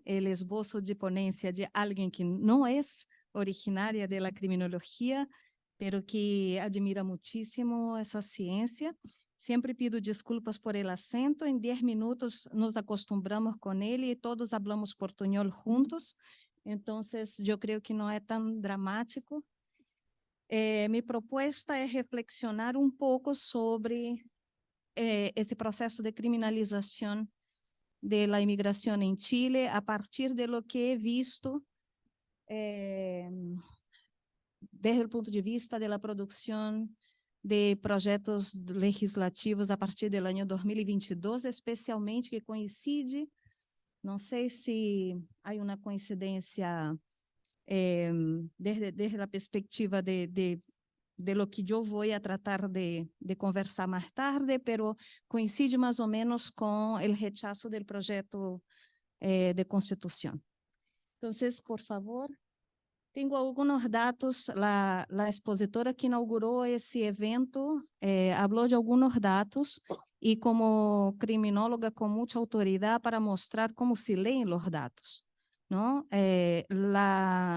el esbozo de ponencia de alguien que no es originaria de la criminología, pero que admira muchísimo esa ciencia. Siempre pido desculpas por el acento. En 10 minutos nos acostumbramos con él y todos hablamos portuñol juntos. Entonces, yo creo que no es tan dramático. Mi propuesta es reflexionar un poco sobre ese proceso de criminalización de la inmigración en Chile a partir de lo que he visto desde el punto de vista de la producción de projetos legislativos a partir del año 2022, especialmente que coincide, não sei se há uma coincidência desde a perspectiva de lo que eu vou a tratar de conversar mais tarde, pero coincide mais ou menos com o rechazo do projeto de Constituição. Então, por favor, tenho alguns dados. A expositora que inaugurou esse evento falou de alguns dados e como criminóloga com muita autoridade para mostrar como se leem os dados, ¿no?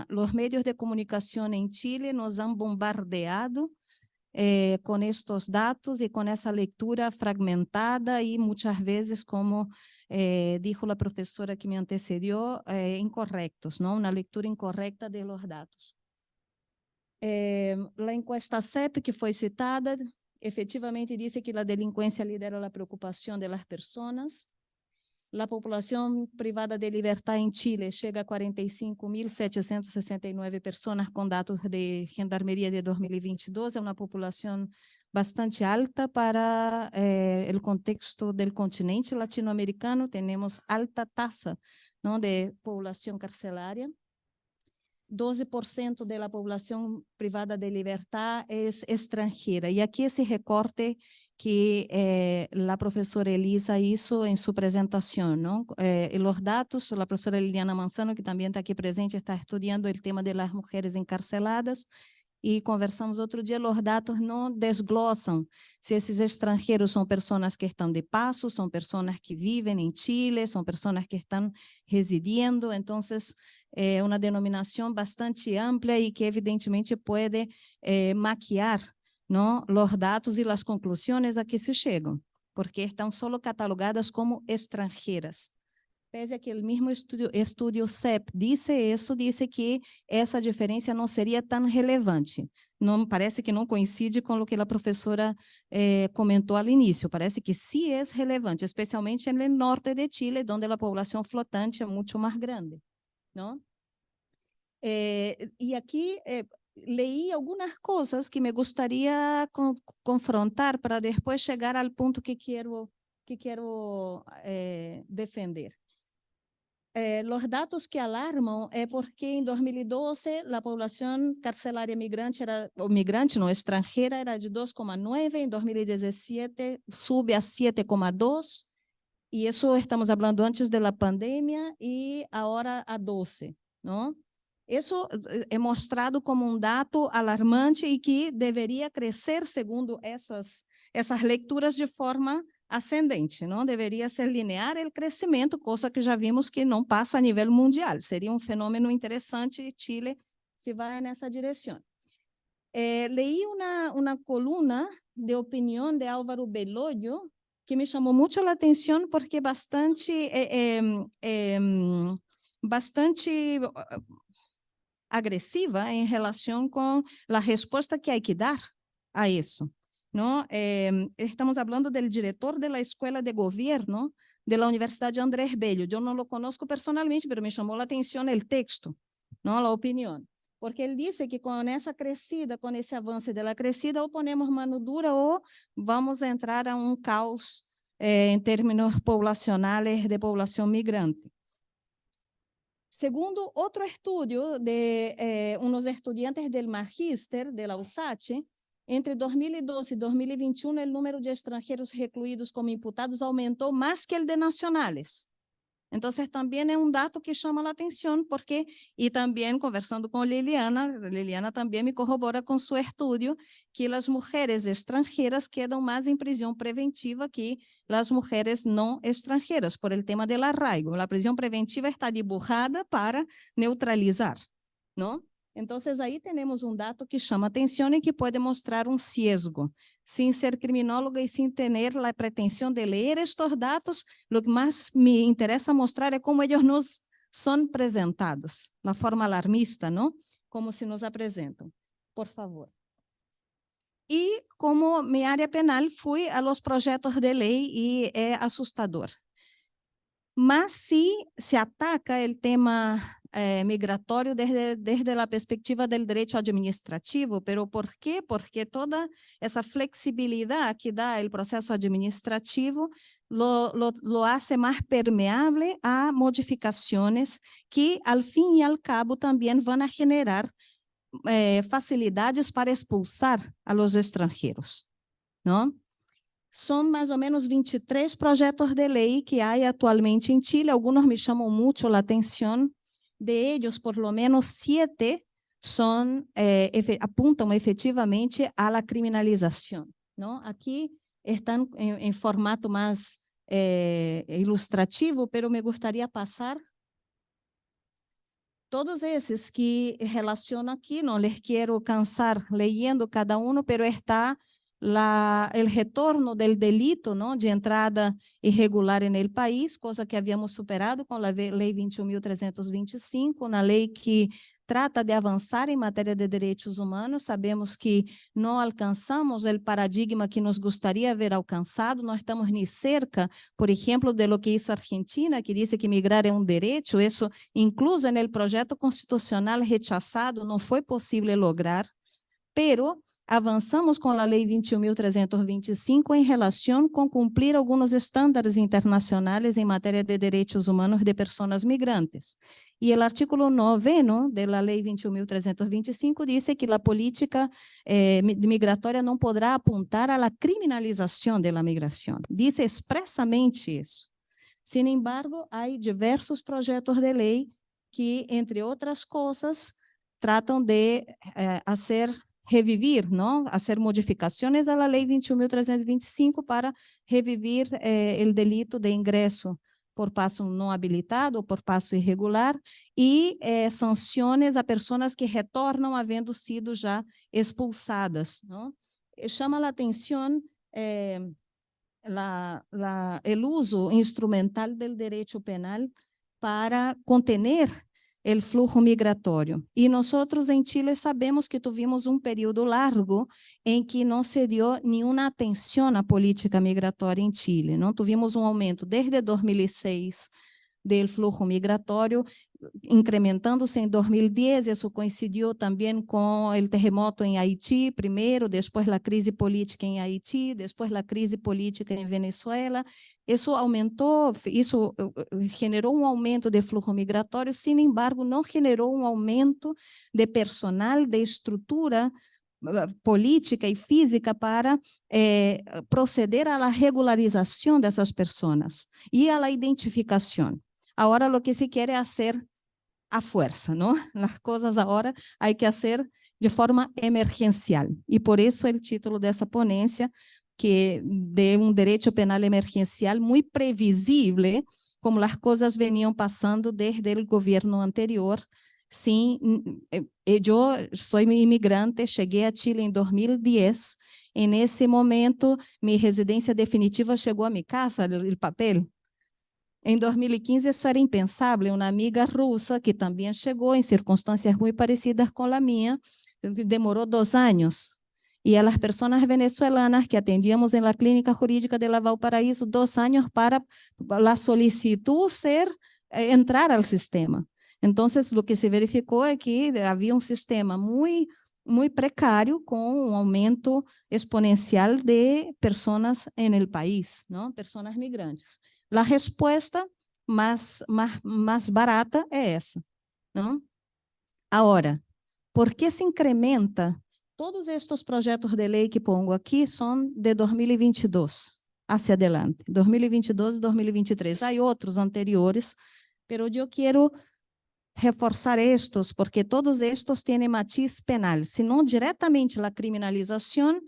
Los medios de comunicação em Chile nos han bombardeado com estes dados e com essa leitura fragmentada e muitas vezes, como dijo a professora que me antecedió, incorrectos, ¿no? Uma leitura incorreta de los dados. A encuesta CEP, que foi citada, efetivamente disse que a delinquência lidera a preocupação das pessoas. A população privada de libertad em Chile chega a 45.769 pessoas com dados de Gendarmeria de 2022. É uma população bastante alta para o contexto do continente latino-americano. Temos alta taxa, não, de população carcerária. 12% da população privada de liberdade é estrangeira. E aqui esse recorte que a professora Elisa hizo em sua apresentação, não? Os dados, a professora Liliana Manzano, que também está aqui presente, está estudando o tema das mulheres encarceladas, e conversamos outro dia, os dados não desglossam se esses estrangeiros são pessoas que estão de passo, são pessoas que vivem em Chile, são pessoas que estão residindo. Então, é uma denominação bastante ampla e que evidentemente pode maquiar, não, os dados e as conclusões a que se chegam, porque estão só catalogadas como estrangeiras. Pese a que o mesmo estudo CEP disse isso, disse que essa diferença não seria tão relevante. Não, parece que não coincide com o que a professora comentou ao início. Parece que sim é relevante, especialmente no norte de Chile, onde a população flotante é muito mais grande, não? E aqui leí algumas coisas que me gostaria confrontar para depois chegar ao ponto que quero defender. Os dados que alarmam é porque em 2012 a população carcerária migrante estrangeira era de 2,9, em 2017 sube a 7,2, e isso estamos falando antes da pandemia, e agora a 12, não? Isso é mostrado como um dado alarmante e que deveria crescer segundo essas leituras de forma ascendente, não deveria ser linear o crescimento, coisa que já vimos que não passa a nível mundial. Seria um fenômeno interessante e Chile se vai nessa direção. Leí uma coluna de opinião de Álvaro Belollo que me chamou muito a atenção porque bastante agressiva em relação com a resposta que há que dar a isso. ¿No? Estamos hablando del diretor de la Escuela de Gobierno de la Universidad de Andrés Bello. Yo no lo conozco personalmente, pero me llamó la atención el texto, ¿no? La opinión. Porque él dice que con esa crecida, con ese avance de la crecida, o ponemos mano dura o vamos a entrar a un caos en términos poblacionales de población migrante. Segundo otro estudio de unos estudiantes del Magíster de la USACH, entre 2012 e 2021, o número de estrangeiros recluídos como imputados aumentou mais que o de nacionais. Entonces, también es un dato que llama la atención porque, y también conversando con Liliana también me corrobora con su estudio que las mujeres extranjeras quedan más en prisión preventiva que las mujeres no extranjeras por el tema del arraigo. La prisión preventiva está dibujada para neutralizar, ¿no? Entonces, ahí tenemos un dato que llama atención y que puede mostrar un sesgo. Sin ser criminóloga y sin tener la pretensión de leer estos datos, lo que más me interesa mostrar es cómo ellos nos son presentados, la forma alarmista, ¿no? Como se nos apresentan. Por favor. Y como mi área penal, fui a los proyectos de ley y es asustador. Mas si se ataca el tema migratorio desde la perspectiva del derecho administrativo, pero ¿por qué? Porque toda esa flexibilidad que da el proceso administrativo lo hace más permeable a modificaciones que al fin y al cabo también van a generar facilidades para expulsar a los extranjeros, ¿no? São mais ou menos 23 projetos de lei que há atualmente em Chile. Algunos me chamam muito a atenção. De ellos, por lo menos 7 apuntam efetivamente a la criminalização. ¿No? Aqui estão em formato mais ilustrativo, pero me gostaria passar todos esses que relaciono aqui. Não les quero cansar leyendo cada uno, pero está el retorno del delito, ¿no? De entrada irregular en el país, cosa que habíamos superado con la ley 21.325, una ley que trata de avançar em matéria de direitos humanos. Sabemos que não alcançamos o paradigma que nos gostaria ver alcançado, não estamos nem cerca, por exemplo, de lo que hizo Argentina, que disse que migrar é um direito. Isso, incluso no projeto constitucional rechazado, não foi possível lograr, pero avançamos com a lei 21.325 em relação com cumprir alguns estándares internacionais em matéria de direitos humanos de pessoas migrantes. E o artículo 9º da lei 21.325 diz que a política migratória não poderá apontar à criminalização da migração. Diz expressamente isso. Sin embargo, há diversos projetos de lei que, entre outras coisas, tratam de revivir, ¿no? Hacer modificaciones a la ley 21.325 para revivir el delito de ingreso por paso no habilitado ou por paso irregular e sanções a pessoas que retornam havendo sido já expulsadas, ¿no? Chama a atenção o uso instrumental do direito penal para contener el flujo migratório. E nós em Chile sabemos que tivemos período largo em que não se deu nenhuma atenção à política migratória em Chile. Não tivemos aumento desde 2006 do flujo migratório, incrementando-se em 2010. Isso coincidiu também com o terremoto em Haiti, primeiro, depois a crise política em Haiti, depois a crise política em Venezuela. Isso aumentou, isso generou aumento de fluxo migratório, sin embargo, não generou aumento de personal, de estrutura política e física para proceder à regularização dessas pessoas e à identificação. Agora, o que se quer é fazer a fuerza, ¿no? Las cosas ahora hay que hacer de forma emergencial. Y por eso el título de esa ponencia, que de un derecho penal emergencial muy previsible, como las cosas venían pasando desde el gobierno anterior. Sim, yo soy inmigrante, cheguei a Chile em 2010. En ese momento, mi residencia definitiva llegó a mi casa, el papel. Em 2015, isso era impensável. Uma amiga russa, que também chegou em circunstâncias muito parecidas com a minha, demorou 2 anos. E as pessoas venezuelanas que atendíamos na clínica jurídica de Valparaíso, 2 anos para a solicitud entrar ao sistema. Então, o que se verificou é que havia sistema muito precário, com aumento exponencial de pessoas no país, não? Pessoas migrantes. A resposta mais barata é essa, não? Agora, por que se incrementa? Todos estes projetos de lei que pongo aqui são de 2022, hacia adelante, 2022 y 2023. Hay otros anteriores, pero yo quiero reforçar estos, porque todos estos tienen matiz penal, sino directamente la criminalización,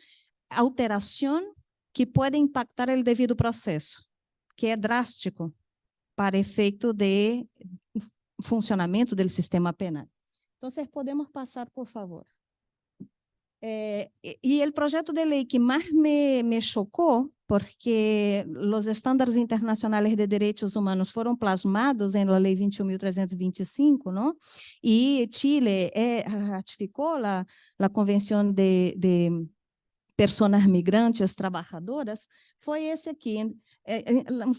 alteración que puede impactar el debido proceso, que es drástico para efeito de funcionamento do sistema penal. Então, podemos passar, por favor. E o projeto de lei que mais me chocou, porque os estándares internacionais de direitos humanos foram plasmados na Lei 21.325, não? E Chile ratificou a Convenção de Pessoas Migrantes Trabalhadoras, foi esse aqui.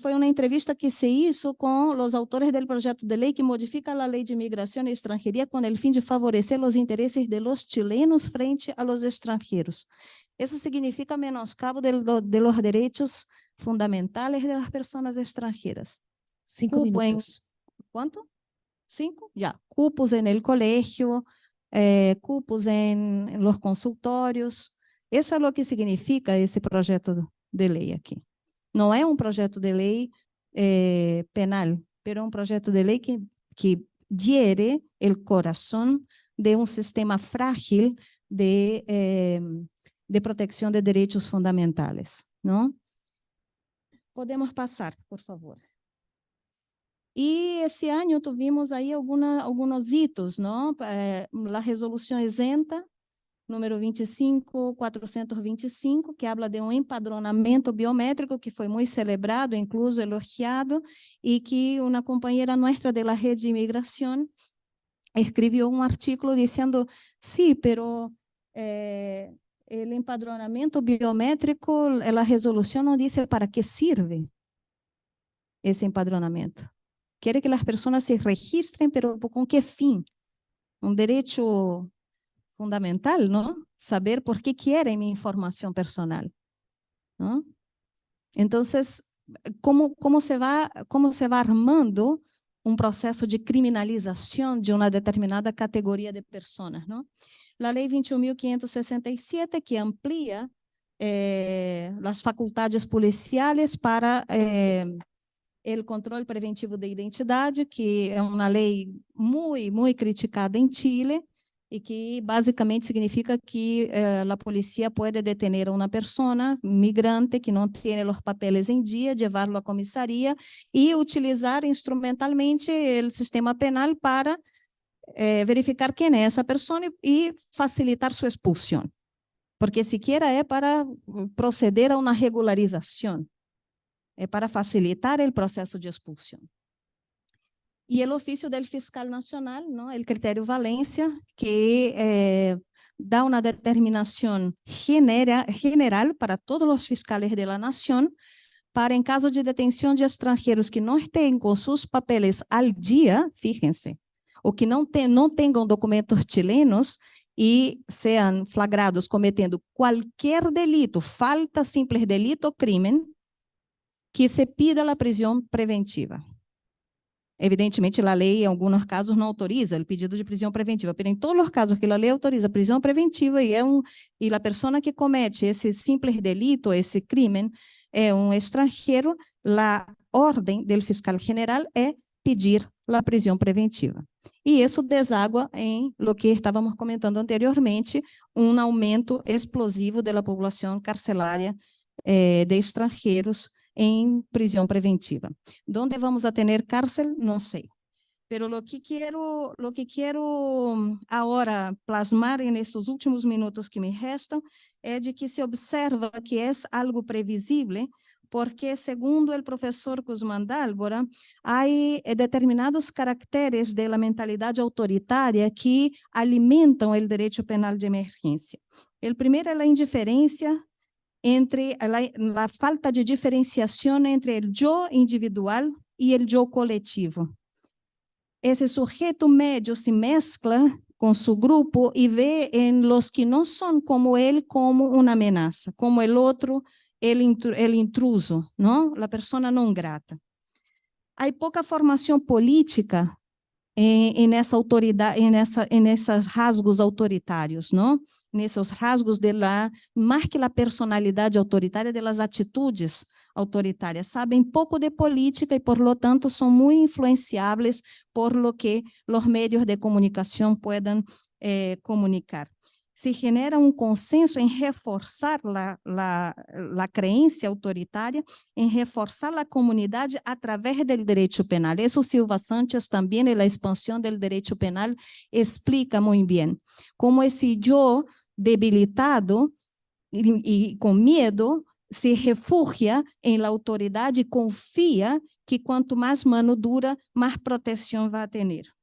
Foi uma entrevista que se hizo com os autores do projeto de lei que modifica a Lei de Migração e Estrangeria com o fim de favorecer os interesses de los chilenos frente a los estrangeiros. Isso significa menoscabo de los direitos fundamentais de las personas extranjeras. 5 minutos. ¿Cuánto? 5? Ya. Cupos en el colegio, cupos en los consultórios. Isso é o que significa esse projeto de lei aqui. Não é projeto de lei penal, mas é projeto de lei que hiere o coração de sistema frágil de proteção de direitos fundamentais, não? Podemos passar, por favor. E esse ano tivemos aí alguns hitos, não? A resolução exenta número 25.425, que habla de empadronamento biométrico, que foi muito celebrado, incluso elogiado, e que uma companheira nossa da rede de imigração escreveu artículo dizendo, sí, pero o empadronamento biométrico, a resolução não diz para que sirve esse empadronamento. Quer que as pessoas se registrem, pero com que fim? Direito fundamental, não? Saber por que querem minha informação personal, não? Então, como se vai armando processo de criminalização de uma determinada categoria de pessoas, não? A Lei 21.567, que amplia as faculdades policiais para o controle preventivo de identidade, que é uma lei muito criticada em Chile, e que basicamente significa que a polícia pode detener uma pessoa migrante que não tem os papeles em dia, levá-lo à comissaria e utilizar instrumentalmente o sistema penal para verificar quem é essa pessoa e facilitar sua expulsão, porque sequer é para proceder a uma regularização, é para facilitar o processo de expulsão. E o ofício do fiscal nacional, não, o critério valência, que dá uma determinação general para todos os fiscais da nação, para, em caso de detenção de estrangeiros que não estejam com seus papeles al dia, fíjense, ou que não tenham documentos chilenos e sejam flagrados cometendo qualquer delito, falta, simples delito ou crime, que se pida a prisão preventiva. Evidentemente, a lei, em alguns casos, não autoriza o pedido de prisão preventiva, mas em todos os casos que a lei autoriza prisão preventiva e a pessoa que comete esse simples delito, esse crime, é estrangeiro, a ordem do fiscal general é pedir a prisão preventiva. E isso deságua em lo que estávamos comentando anteriormente, aumento explosivo da população carcerária de estrangeiros em prisão preventiva. Onde vamos a ter cárcel? Não sei. Pero lo que quiero agora plasmar nestes últimos minutos que me restam é de que se observa que é algo previsível, porque, segundo o professor Guzmán Dálvora, há determinados caracteres da mentalidade autoritária que alimentam o direito penal de emergência. O primeiro é a indiferença entre a falta de diferenciação entre o eu individual e o eu coletivo. Esse sujeito médio se mescla com seu grupo e vê em los que não são como ele como uma ameaça, como o outro, el intruso, não? A pessoa não grata. Há pouca formação política em essa autoridade, nesses rasgos autoritários, não? Nesses rasgos mais que a personalidade autoritária, das atitudes autoritárias. Sabem pouco de política e, por lo tanto, são muito influenciáveis por lo que os meios de comunicação podem comunicar. Se genera consenso em reforçar a crença autoritária, em reforçar a comunidade através do direito penal. Isso Silva Sánchez também, na expansão do direito penal, explica muito bem. Como esse eu debilitado e com medo se refugia em la autoridade e confia que quanto mais mano dura, mais proteção vai ter.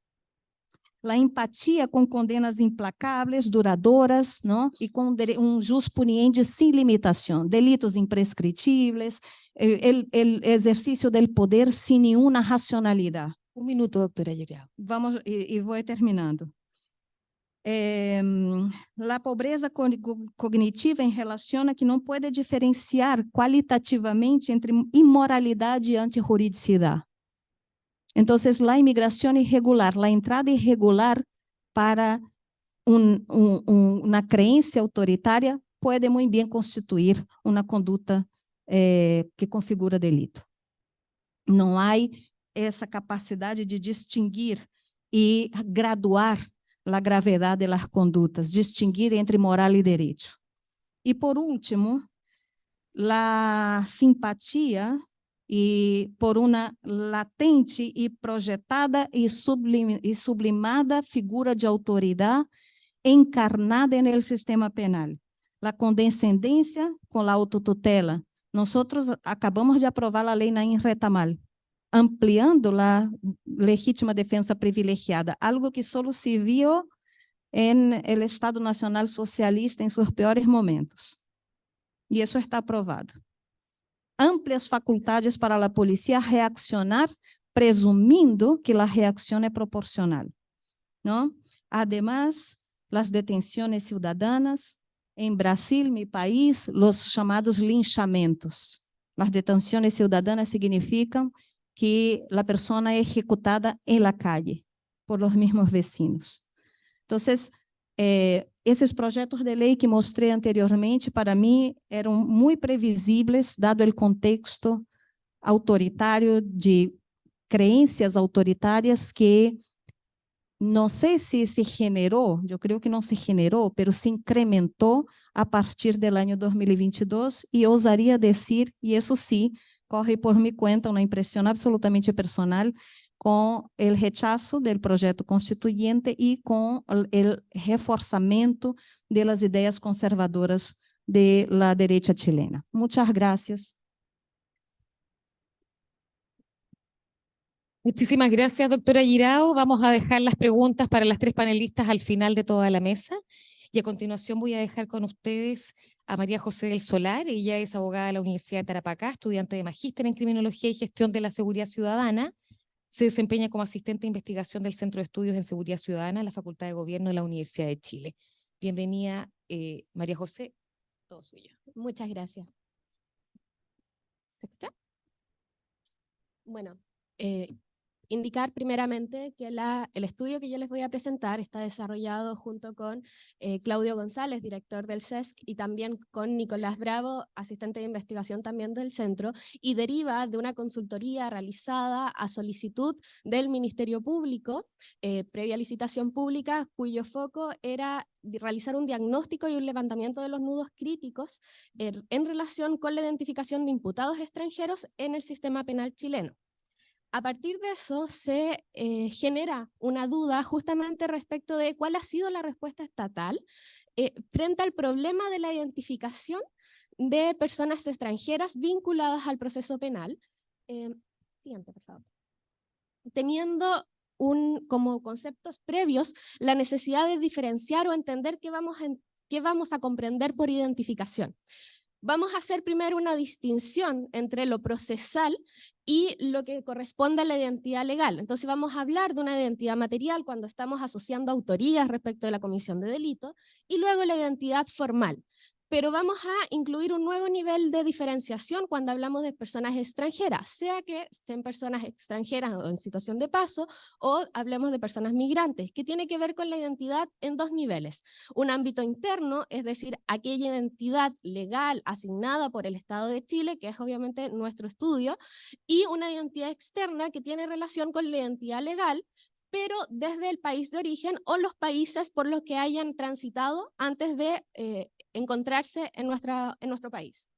A empatia com condenas implacáveis, duradouras, não? E com jus puniendi sem limitação, delitos imprescritíveis, o exercício do poder sem nenhuma racionalidade. Un minuto, doctora Girao. Vamos, e vou terminando. A pobreza cognitiva em relação a que não pode diferenciar qualitativamente entre imoralidade e antijuridicidade. Então, a imigração irregular, a entrada irregular para uma crença autoritária pode muito bem constituir uma conduta que configura delito. Não há essa capacidade de distinguir e graduar a gravidade das condutas, distinguir entre moral e direito. E, por último, a simpatia e por uma latente e projetada e sublimada figura de autoridade encarnada no sistema penal. A condescendência com a autotutela. Nós acabamos de aprovar a lei Naim Retamal, ampliando a legítima defesa privilegiada, algo que só se viu no Estado Nacional Socialista em seus piores momentos. E isso está aprovado. Amplias faculdades para a polícia reaccionar, presumindo que a reação é proporcional. Não? Además, as detenções ciudadanas, em Brasil, meu país, os chamados linchamentos. As detenções ciudadanas significam que a pessoa é executada em la calle, por los mismos vecinos. Então, esses projetos de lei que mostrei anteriormente, para mim, eram muito previsíveis, dado o contexto autoritário de crenças autoritárias que não sei se se generou, eu creio que não se generou, mas se incrementou a partir do ano 2022 e ousaria dizer, e isso sim, corre por minha conta, uma impressão absolutamente personal, com o rechazo do projeto constituinte e com o reforçamento das ideias conservadoras da direita chilena. Muchas gracias. Muchísimas gracias, doctora Girao. Vamos a dejar las preguntas para las tres panelistas al final de toda la mesa. Y a continuación voy a dejar con ustedes a María José del Solar. Ella es abogada de la Universidad de Tarapacá, estudiante de magíster en Criminología y Gestión de la Seguridad Ciudadana. Se desempeña como asistente de investigación del Centro de Estudios en Seguridad Ciudadana en la Facultad de Gobierno de la Universidad de Chile. Bienvenida, María José. Todo suyo. Muchas gracias. ¿Se escucha? Bueno, indicar primeramente que el estudio que yo les voy a presentar está desarrollado junto con Claudio González, director del CESC, y también con Nicolás Bravo, asistente de investigación también del centro, y deriva de una consultoría realizada a solicitud del Ministerio Público, previa licitación pública, cuyo foco era realizar un diagnóstico y un levantamiento de los nudos críticos en relación con la identificación de imputados extranjeros en el sistema penal chileno. A partir de eso se genera una duda justamente respecto de cuál ha sido la respuesta estatal frente al problema de la identificación de personas extranjeras vinculadas al proceso penal. Siguiente, por favor. Teniendo como conceptos previos la necesidad de diferenciar o entender qué vamos a comprender por identificación. Vamos a hacer primero una distinción entre lo procesal y lo que corresponde a la identidad legal. Entonces vamos a hablar de una identidad material cuando estamos asociando autorías respecto de la comisión de delito y luego la identidad formal. pero vamos a incluir un nuevo nivel de diferenciación cuando hablamos de personas extranjeras, sea que sean personas extranjeras o en situación de paso, o hablemos de personas migrantes, que tiene que ver con la identidad en dos niveles. Un ámbito interno, es decir, aquella identidad legal asignada por el Estado de Chile, que es obviamente nuestro estudio, y una identidad externa que tiene relación con la identidad legal, pero desde el país de origen o los países por los que hayan transitado antes de encontrarse en nuestro país.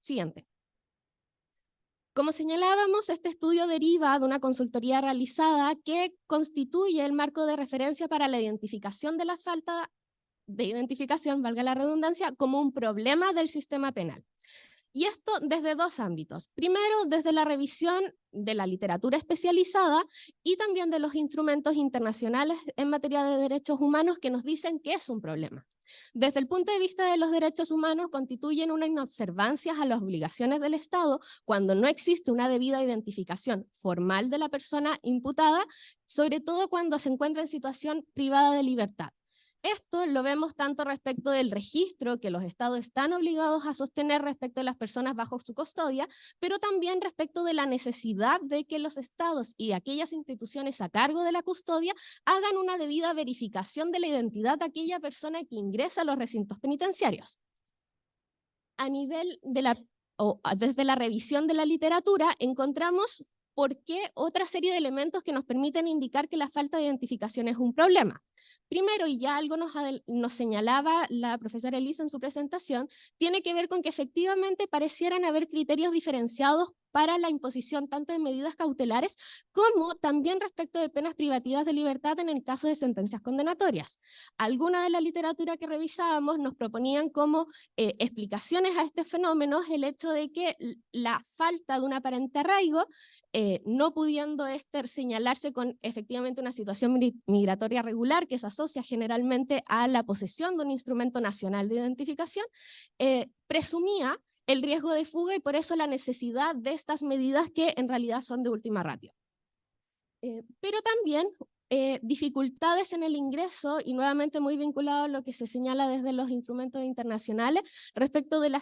Siguiente. Como señalábamos, este estudio deriva de una consultoría realizada que constituye el marco de referencia para la identificación de la falta de identificación, valga la redundancia, como un problema del sistema penal. Y esto desde dos ámbitos. Primero, desde la revisión de la literatura especializada y también de los instrumentos internacionales en materia de derechos humanos que nos dicen que es un problema. Desde el punto de vista de los derechos humanos, constituyen una inobservancia a las obligaciones del Estado cuando no existe una debida identificación formal de la persona imputada, sobre todo cuando se encuentra en situación privada de libertad. Esto lo vemos tanto respecto del registro que los estados están obligados a sostener respecto de las personas bajo su custodia, pero también respecto de la necesidad de que los estados y aquellas instituciones a cargo de la custodia hagan una debida verificación de la identidad de aquella persona que ingresa a los recintos penitenciarios. A nivel de desde la revisión de la literatura encontramos por qué otra serie de elementos que nos permiten indicar que la falta de identificación es un problema. Primero, y ya algo nos señalaba la profesora Elisa en su presentación, tiene que ver con que efectivamente parecieran haber criterios diferenciados para la imposición tanto de medidas cautelares como también respecto de penas privativas de libertad en el caso de sentencias condenatorias. Alguna de la literatura que revisábamos nos proponían como explicaciones a este fenómeno el hecho de que la falta de un aparente arraigo, no pudiendo señalarse con efectivamente una situación migratoria regular que se asocia generalmente a la posesión de un instrumento nacional de identificación, presumía el riesgo de fuga y por eso la necesidad de estas medidas que en realidad son de última ratio. Pero también dificultades en el ingreso, y nuevamente muy vinculado a lo que se señala desde los instrumentos internacionales respecto de la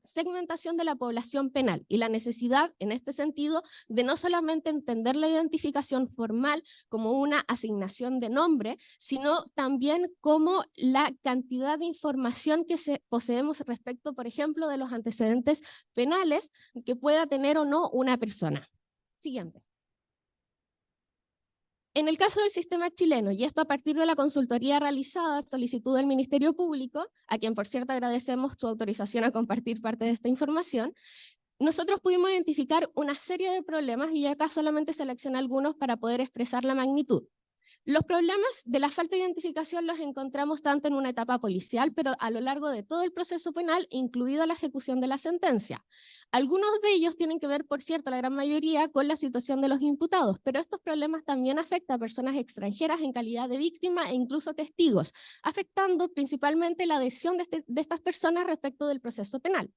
segmentación de la población penal y la necesidad en este sentido de no solamente entender la identificación formal como una asignación de nombre, sino también como la cantidad de información que poseemos respecto, por ejemplo, de los antecedentes penales que pueda tener o no una persona. Siguiente. En el caso del sistema chileno, y esto a partir de la consultoría realizada a solicitud del Ministerio Público, a quien por cierto agradecemos su autorización a compartir parte de esta información, nosotros pudimos identificar una serie de problemas y acá solamente seleccioné algunos para poder expresar la magnitud. Los problemas de la falta de identificación los encontramos tanto en una etapa policial, pero a lo largo de todo el proceso penal, incluida la ejecución de la sentencia. Algunos de ellos tienen que ver, por cierto, la gran mayoría, con la situación de los imputados, pero estos problemas también afectan a personas extranjeras en calidad de víctima e incluso testigos, afectando principalmente la adhesión de estas personas respecto del proceso penal.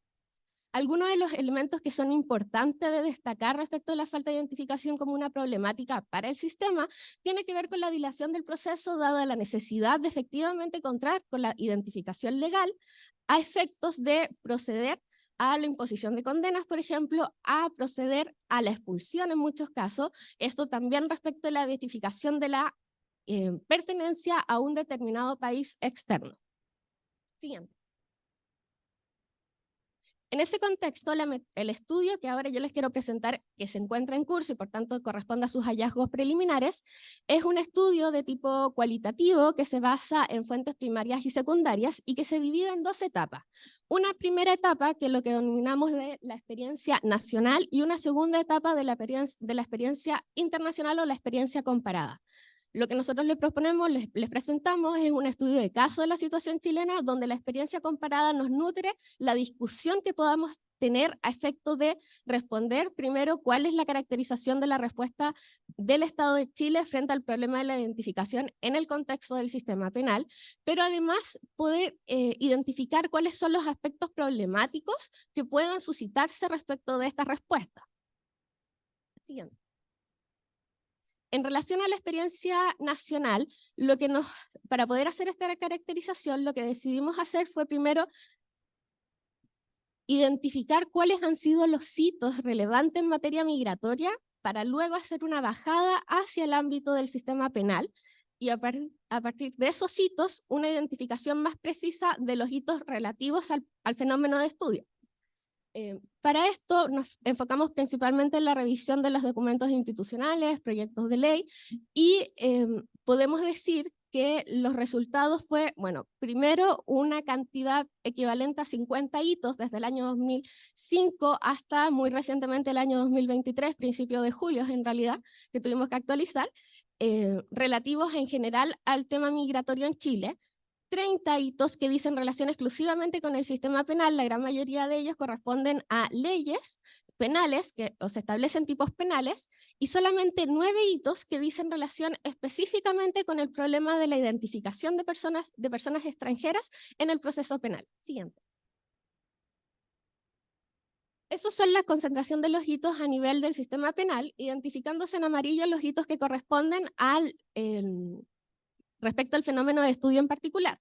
Algunos de los elementos que son importantes de destacar respecto a la falta de identificación como una problemática para el sistema tiene que ver con la dilación del proceso dada la necesidad de efectivamente contar con la identificación legal a efectos de proceder a la imposición de condenas, por ejemplo, a proceder a la expulsión en muchos casos. Esto también respecto a la identificación de la pertenencia a un determinado país externo. Siguiente. En ese contexto, el estudio que ahora yo les quiero presentar, que se encuentra en curso y por tanto corresponde a sus hallazgos preliminares, es un estudio de tipo cualitativo que se basa en fuentes primarias y secundarias y que se divide en dos etapas. Una primera etapa, que es lo que denominamos de la experiencia nacional, y una segunda etapa de la experiencia internacional o la experiencia comparada. Lo que nosotros les proponemos, les presentamos, es un estudio de caso de la situación chilena, donde la experiencia comparada nos nutre la discusión que podamos tener a efecto de responder primero cuál es la caracterización de la respuesta del Estado de Chile frente al problema de la identificación en el contexto del sistema penal, pero además poder identificar cuáles son los aspectos problemáticos que puedan suscitarse respecto de esta respuesta. Siguiente. En relación a la experiencia nacional, para poder hacer esta caracterización, lo que decidimos hacer fue primero identificar cuáles han sido los hitos relevantes en materia migratoria para luego hacer una bajada hacia el ámbito del sistema penal y a partir de esos hitos una identificación más precisa de los hitos relativos al fenómeno de estudio. Para esto nos enfocamos principalmente en la revisión de los documentos institucionales, proyectos de ley, y podemos decir que los resultados fue, bueno, primero una cantidad equivalente a 50 hitos desde el año 2005 hasta muy recientemente el año 2023, principio de julio en realidad, que tuvimos que actualizar, relativos en general al tema migratorio en Chile. 30 hitos que dicen relación exclusivamente con el sistema penal, la gran mayoría de ellos corresponden a leyes penales que se establecen tipos penales, y solamente 9 hitos que dicen relación específicamente con el problema de la identificación de personas extranjeras en el proceso penal. Siguiente. Esas son la concentración de los hitos a nivel del sistema penal, identificándose en amarillo los hitos que corresponden al respecto al fenómeno de estudio en particular.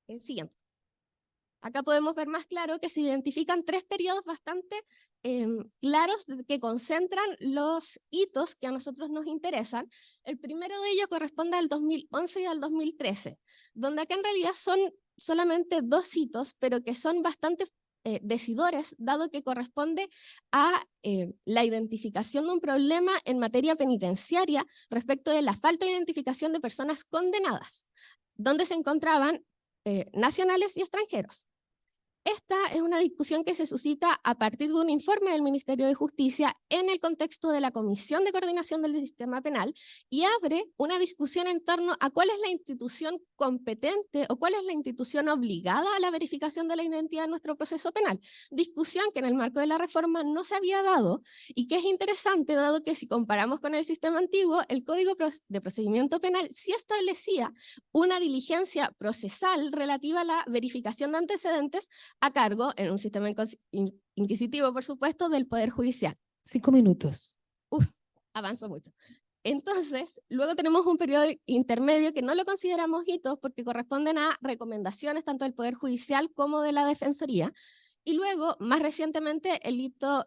El siguiente. Acá podemos ver más claro que se identifican 3 periodos bastante claros que concentran los hitos que a nosotros nos interesan. El primero de ellos corresponde al 2011 y al 2013, donde acá en realidad son solamente 2 hitos, pero que son bastante decidores, dado que corresponde a la identificación de un problema en materia penitenciaria respecto de la falta de identificación de personas condenadas, donde se encontraban nacionales y extranjeros. Esta es una discusión que se suscita a partir de un informe del Ministerio de Justicia en el contexto de la Comisión de Coordinación del Sistema Penal y abre una discusión en torno a cuál es la institución competente o cuál es la institución obligada a la verificación de la identidad en nuestro proceso penal. Discusión que en el marco de la reforma no se había dado y que es interesante dado que si comparamos con el sistema antiguo, el Código de Procedimiento Penal sí establecía una diligencia procesal relativa a la verificación de antecedentes a cargo, en un sistema inquisitivo, por supuesto, del Poder Judicial. 5 minutos. Avanzo mucho. Entonces, luego tenemos un periodo intermedio que no lo consideramos hitos porque corresponden a recomendaciones tanto del Poder Judicial como de la Defensoría. Y luego, más recientemente,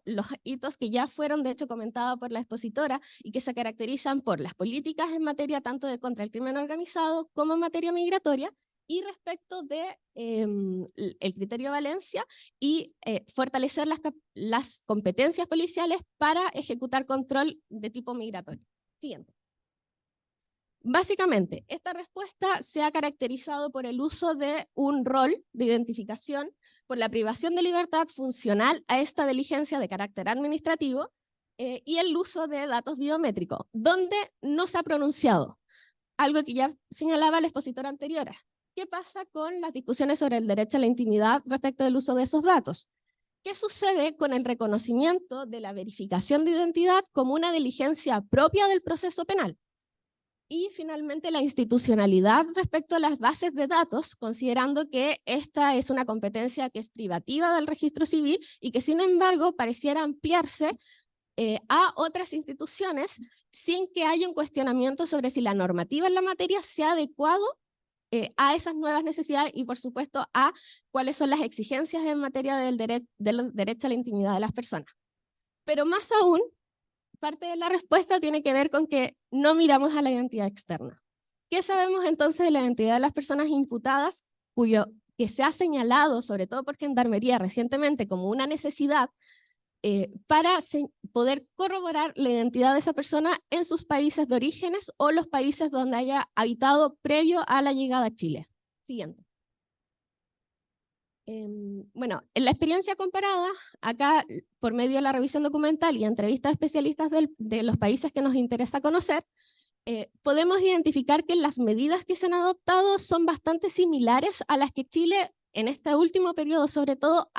los hitos que ya fueron, de hecho, comentados por la expositora y que se caracterizan por las políticas en materia tanto de contra el crimen organizado como en materia migratoria, y respecto de el criterio Valencia y fortalecer las competencias policiales para ejecutar control de tipo migratorio. Siguiente. Básicamente, esta respuesta se ha caracterizado por el uso de un rol de identificación, por la privación de libertad funcional a esta diligencia de carácter administrativo y el uso de datos biométricos, donde no se ha pronunciado, algo que ya señalaba el expositor anterior. ¿Qué pasa con las discusiones sobre el derecho a la intimidad respecto del uso de esos datos? ¿Qué sucede con el reconocimiento de la verificación de identidad como una diligencia propia del proceso penal? Y finalmente la institucionalidad respecto a las bases de datos, considerando que esta es una competencia que es privativa del registro civil y que sin embargo pareciera ampliarse a otras instituciones sin que haya un cuestionamiento sobre si la normativa en la materia se ha adecuado a esas nuevas necesidades y por supuesto a cuáles son las exigencias en materia del derecho a la intimidad de las personas. Pero más aún, parte de la respuesta tiene que ver con que no miramos a la identidad externa. ¿Qué sabemos entonces de la identidad de las personas imputadas que se ha señalado, sobre todo por Gendarmería recientemente, como una necesidad para poder corroborar la identidad de esa persona en sus países de orígenes o los países donde haya habitado previo a la llegada a Chile? Siguiente. Bueno, en la experiencia comparada, acá por medio de la revisión documental y entrevistas a especialistas de los países que nos interesa conocer, podemos identificar que las medidas que se han adoptado son bastante similares a las que Chile en este último periodo sobre todo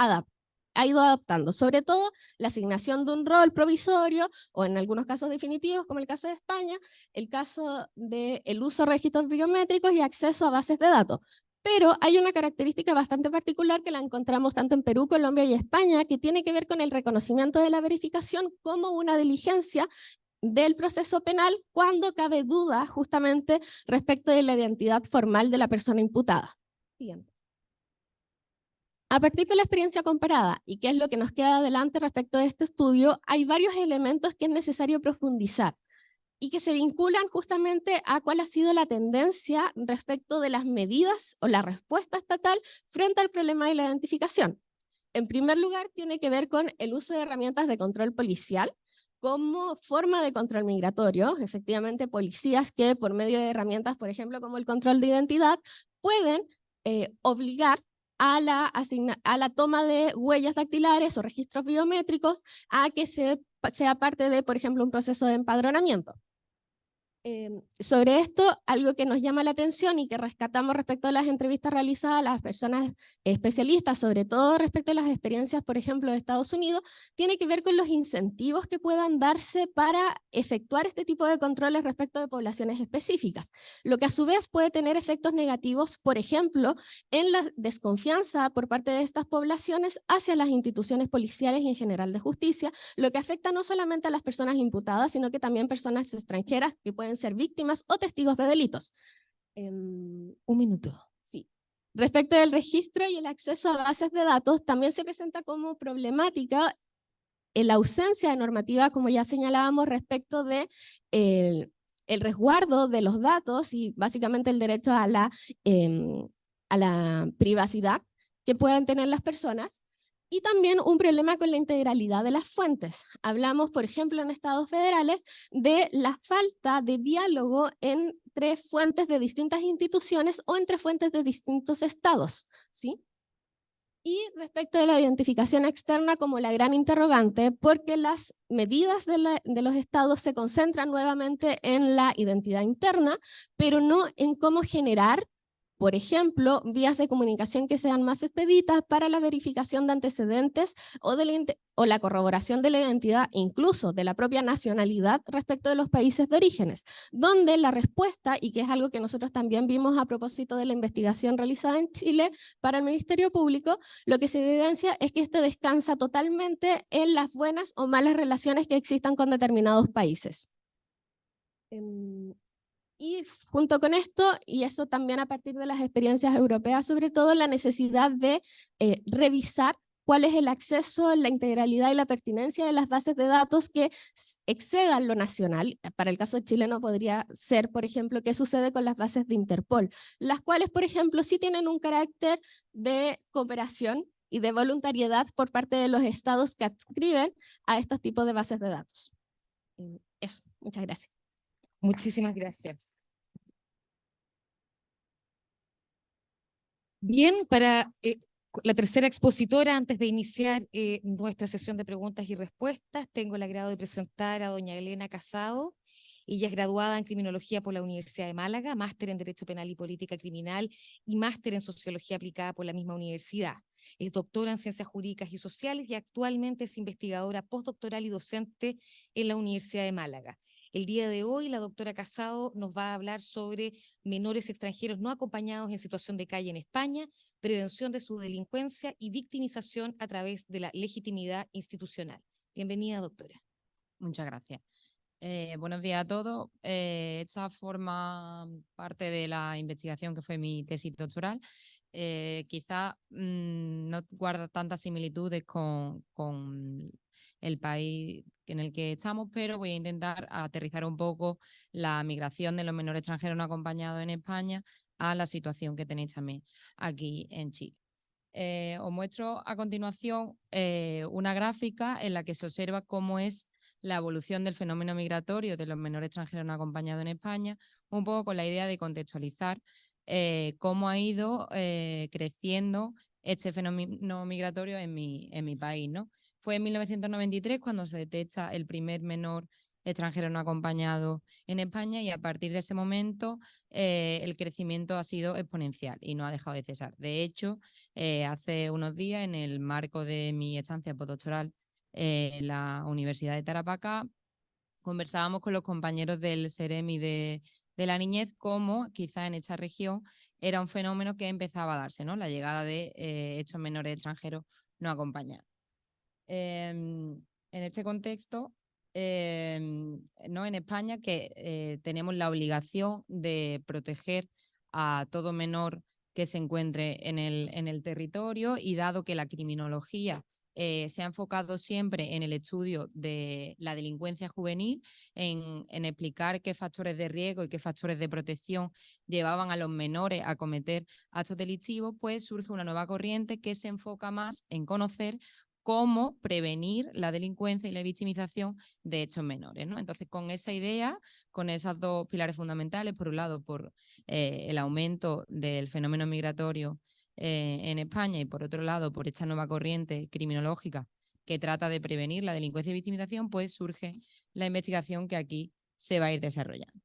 ha ido adoptando, sobre todo la asignación de un rol provisorio o en algunos casos definitivos, como el caso de España, el caso del uso de registros biométricos y acceso a bases de datos. Pero hay una característica bastante particular que la encontramos tanto en Perú, Colombia y España, que tiene que ver con el reconocimiento de la verificación como una diligencia del proceso penal cuando cabe duda justamente respecto de la identidad formal de la persona imputada. Siguiente. A partir de la experiencia comparada y qué es lo que nos queda adelante respecto de este estudio, hay varios elementos que es necesario profundizar y que se vinculan justamente a cuál ha sido la tendencia respecto de las medidas o la respuesta estatal frente al problema de la identificación. En primer lugar, tiene que ver con el uso de herramientas de control policial como forma de control migratorio. Efectivamente, policías que por medio de herramientas, por ejemplo, como el control de identidad, pueden obligar a la toma de huellas dactilares o registros biométricos a que sea parte de, por ejemplo, un proceso de empadronamiento. Sobre esto, algo que nos llama la atención y que rescatamos respecto a las entrevistas realizadas a las personas especialistas, sobre todo respecto a las experiencias, por ejemplo, de Estados Unidos, tiene que ver con los incentivos que puedan darse para efectuar este tipo de controles respecto de poblaciones específicas, lo que a su vez puede tener efectos negativos, por ejemplo, en la desconfianza por parte de estas poblaciones hacia las instituciones policiales y en general de justicia, lo que afecta no solamente a las personas imputadas, sino que también personas extranjeras que pueden ser víctimas o testigos de delitos. Un minuto. Sí. Respecto del registro y el acceso a bases de datos, también se presenta como problemática la ausencia de normativa, como ya señalábamos, respecto de el resguardo de los datos y básicamente el derecho a la privacidad que puedan tener las personas. Y también un problema con la integralidad de las fuentes. Hablamos, por ejemplo, en estados federales de la falta de diálogo entre fuentes de distintas instituciones o entre fuentes de distintos estados, ¿sí? Y respecto de la identificación externa como la gran interrogante, porque las medidas de los estados se concentran nuevamente en la identidad interna, pero no en cómo generar, por ejemplo, vías de comunicación que sean más expeditas para la verificación de antecedentes o la corroboración de la identidad, incluso de la propia nacionalidad respecto de los países de orígenes, donde la respuesta, y que es algo que nosotros también vimos a propósito de la investigación realizada en Chile para el Ministerio Público, lo que se evidencia es que esto descansa totalmente en las buenas o malas relaciones que existan con determinados países. Y junto con esto, y eso también a partir de las experiencias europeas, sobre todo la necesidad de revisar cuál es el acceso, la integralidad y la pertinencia de las bases de datos que excedan lo nacional. Para el caso chileno podría ser, por ejemplo, qué sucede con las bases de Interpol, las cuales, por ejemplo, sí tienen un carácter de cooperación y de voluntariedad por parte de los estados que adscriben a estos tipos de bases de datos. Eso, muchas gracias. Muchísimas gracias. Bien, para la tercera expositora, antes de iniciar nuestra sesión de preguntas y respuestas, tengo el agrado de presentar a doña Elena Casado. Ella es graduada en Criminología por la Universidad de Málaga, máster en Derecho Penal y Política Criminal y máster en Sociología aplicada por la misma universidad. Es doctora en Ciencias Jurídicas y Sociales y actualmente es investigadora postdoctoral y docente en la Universidad de Málaga. El día de hoy, la doctora Casado nos va a hablar sobre menores extranjeros no acompañados en situación de calle en España, prevención de su delincuencia y victimización a través de la legitimidad institucional. Bienvenida, doctora. Muchas gracias. Buenos días a todos. Esta forma parte de la investigación que fue mi tesis doctoral. Quizá no guarda tantas similitudes con el país en el que estamos, pero voy a intentar aterrizar un poco la migración de los menores extranjeros no acompañados en España a la situación que tenéis también aquí en Chile. Os muestro a continuación una gráfica en la que se observa cómo es la evolución del fenómeno migratorio de los menores extranjeros no acompañados en España, un poco con la idea de contextualizar cómo ha ido creciendo este fenómeno migratorio en mi país, ¿no? Fue en 1993 cuando se detecta el primer menor extranjero no acompañado en España y a partir de ese momento el crecimiento ha sido exponencial y no ha dejado de cesar. De hecho, hace unos días, en el marco de mi estancia postdoctoral en la Universidad de Tarapacá, conversábamos con los compañeros del SEREMI de la niñez cómo quizá en esta región era un fenómeno que empezaba a darse, ¿no? La llegada de estos menores extranjeros no acompañados. En este contexto ¿no? En España, que tenemos la obligación de proteger a todo menor que se encuentre en el territorio, y dado que la criminología se ha enfocado siempre en el estudio de la delincuencia juvenil, en explicar qué factores de riesgo y qué factores de protección llevaban a los menores a cometer actos delictivos, pues surge una nueva corriente que se enfoca más en conocer cómo prevenir la delincuencia y la victimización de hechos menores, ¿no? Entonces, con esa idea, con esos dos pilares fundamentales, por un lado, por el aumento del fenómeno migratorio en España, y por otro lado, por esta nueva corriente criminológica que trata de prevenir la delincuencia y victimización, pues surge la investigación que aquí se va a ir desarrollando.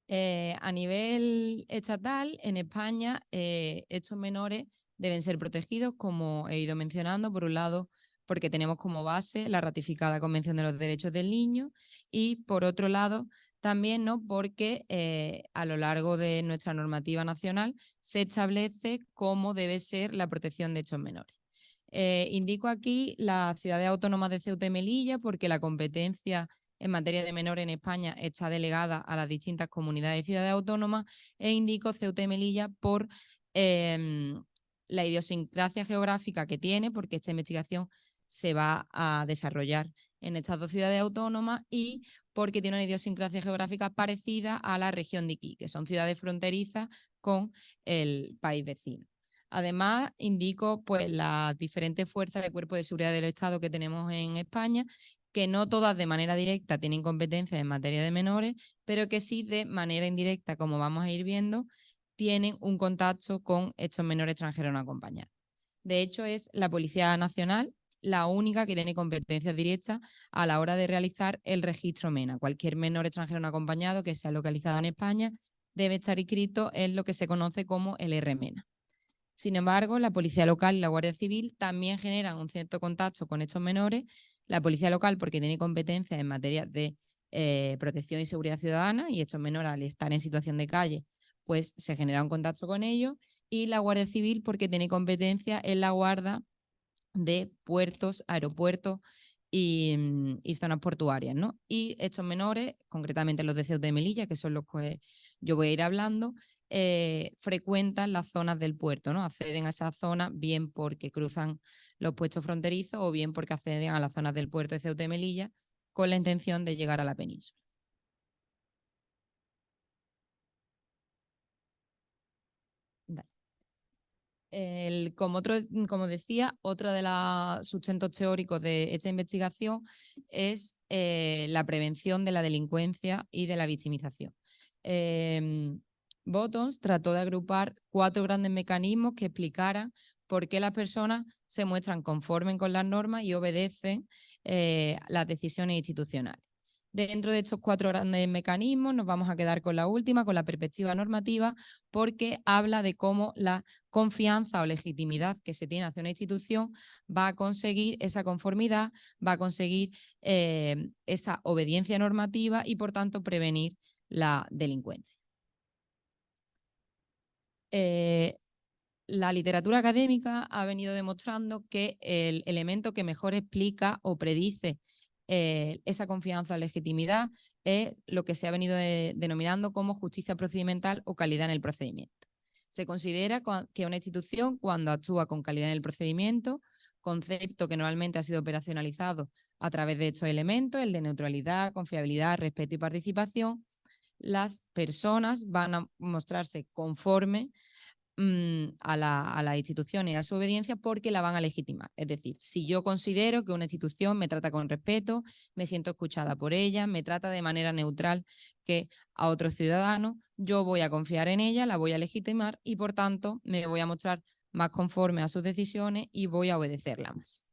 A nivel estatal, en España, estos menores deben ser protegidos, como he ido mencionando, por un lado, porque tenemos como base la ratificada Convención de los Derechos del Niño, y por otro lado, también, ¿no?, porque a lo largo de nuestra normativa nacional se establece cómo debe ser la protección de estos menores. Indico aquí las ciudades autónomas de Ceuta y Melilla, porque la competencia en materia de menores en España está delegada a las distintas comunidades y ciudades autónomas, e indico Ceuta y Melilla por la idiosincrasia geográfica que tiene, porque esta investigación se va a desarrollar en estas dos ciudades autónomas, y porque tiene una idiosincrasia geográfica parecida a la región de Iquique, que son ciudades fronterizas con el país vecino. Además, indico pues las diferentes fuerzas de cuerpo de seguridad del Estado que tenemos en España, que no todas de manera directa tienen competencias en materia de menores, pero que sí de manera indirecta, como vamos a ir viendo, tienen un contacto con estos menores extranjeros no acompañados. De hecho, es la Policía Nacional la única que tiene competencias directas a la hora de realizar el registro MENA. Cualquier menor extranjero no acompañado que sea localizado en España debe estar inscrito en lo que se conoce como el RMENA. Sin embargo, la Policía Local y la Guardia Civil también generan un cierto contacto con estos menores. La Policía Local porque tiene competencias en materia de protección y seguridad ciudadana, y estos menores, al estar en situación de calle, pues se genera un contacto con ellos. Y la Guardia Civil porque tiene competencia en la guarda de puertos, aeropuertos y zonas portuarias, ¿no? Y estos menores, concretamente los de Ceuta y Melilla, que son los que yo voy a ir hablando, frecuentan las zonas del puerto, ¿no? Acceden a esas zonas bien porque cruzan los puestos fronterizos, o bien porque acceden a las zonas del puerto de Ceuta y Melilla con la intención de llegar a la península. Como decía, otro de los sustentos teóricos de esta investigación es la prevención de la delincuencia y de la victimización. Bottoms trató de agrupar 4 grandes mecanismos que explicaran por qué las personas se muestran conformes con las normas y obedecen las decisiones institucionales. Dentro de estos 4 grandes mecanismos nos vamos a quedar con la última, con la perspectiva normativa, porque habla de cómo la confianza o legitimidad que se tiene hacia una institución va a conseguir esa conformidad, va a conseguir esa obediencia normativa y, por tanto, prevenir la delincuencia. La literatura académica ha venido demostrando que el elemento que mejor explica o predice esa confianza o legitimidad es lo que se ha venido denominando como justicia procedimental o calidad en el procedimiento. Se considera que una institución, cuando actúa con calidad en el procedimiento, concepto que normalmente ha sido operacionalizado a través de estos elementos, el de neutralidad, confiabilidad, respeto y participación, las personas van a mostrarse conformes a la institución y a su obediencia porque la van a legitimar. Es decir, si yo considero que una institución me trata con respeto, me siento escuchada por ella, me trata de manera neutral que a otros ciudadanos, yo voy a confiar en ella, la voy a legitimar y, por tanto, me voy a mostrar más conforme a sus decisiones y voy a obedecerla más.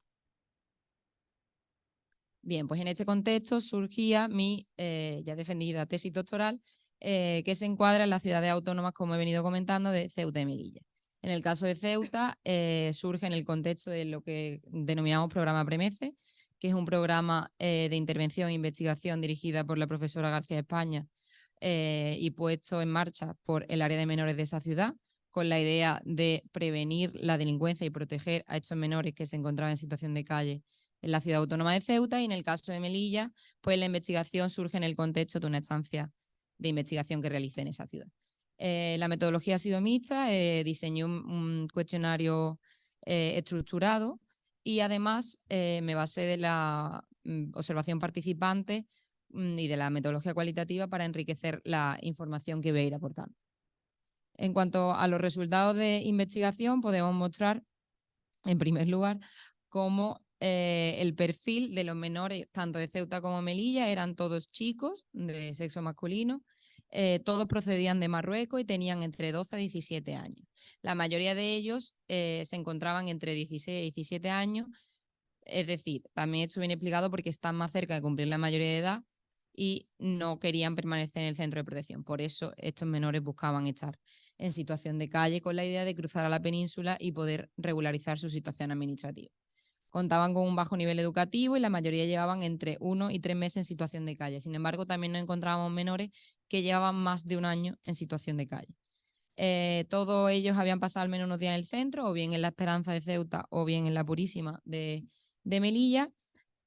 Bien, pues en este contexto surgía mi ya defendida tesis doctoral, que se encuadra en las ciudades autónomas, como he venido comentando, de Ceuta y Melilla. En el caso de Ceuta, surge en el contexto de lo que denominamos programa PREMECE, que es un programa de intervención e investigación dirigida por la profesora García España y puesto en marcha por el área de menores de esa ciudad, con la idea de prevenir la delincuencia y proteger a estos menores que se encontraban en situación de calle en la ciudad autónoma de Ceuta, y en el caso de Melilla, pues la investigación surge en el contexto de una estancia de investigación que realicé en esa ciudad. La metodología ha sido mixta, diseñé un cuestionario estructurado y además me basé de la observación participante y de la metodología cualitativa para enriquecer la información que voy a ir aportando. En cuanto a los resultados de investigación, podemos mostrar, en primer lugar, cómo el perfil de los menores, tanto de Ceuta como Melilla, eran todos chicos de sexo masculino, todos procedían de Marruecos y tenían entre 12 a 17 años. La mayoría de ellos se encontraban entre 16 y 17 años, es decir, también esto viene explicado porque están más cerca de cumplir la mayoría de edad y no querían permanecer en el centro de protección. Por eso estos menores buscaban estar en situación de calle con la idea de cruzar a la península y poder regularizar su situación administrativa. Contaban con un bajo nivel educativo y la mayoría llevaban entre 1 y 3 meses en situación de calle. Sin embargo, también nos encontrábamos menores que llevaban más de un año en situación de calle. Todos ellos habían pasado al menos unos días en el centro, o bien en la Esperanza de Ceuta, o bien en la Purísima de Melilla.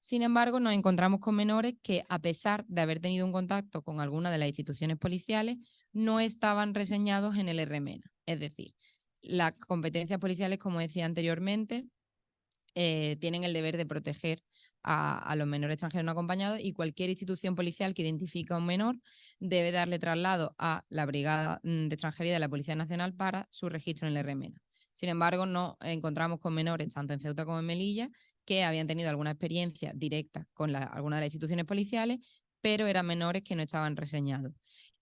Sin embargo, nos encontramos con menores que, a pesar de haber tenido un contacto con alguna de las instituciones policiales, no estaban reseñados en el RMENA. Es decir, las competencias policiales, como decía anteriormente, tienen el deber de proteger a los menores extranjeros no acompañados, y cualquier institución policial que identifique a un menor debe darle traslado a la Brigada de Extranjería de la Policía Nacional para su registro en el RMENA. Sin embargo, nos encontramos con menores, tanto en Ceuta como en Melilla, que habían tenido alguna experiencia directa con alguna de las instituciones policiales, pero eran menores que no estaban reseñados.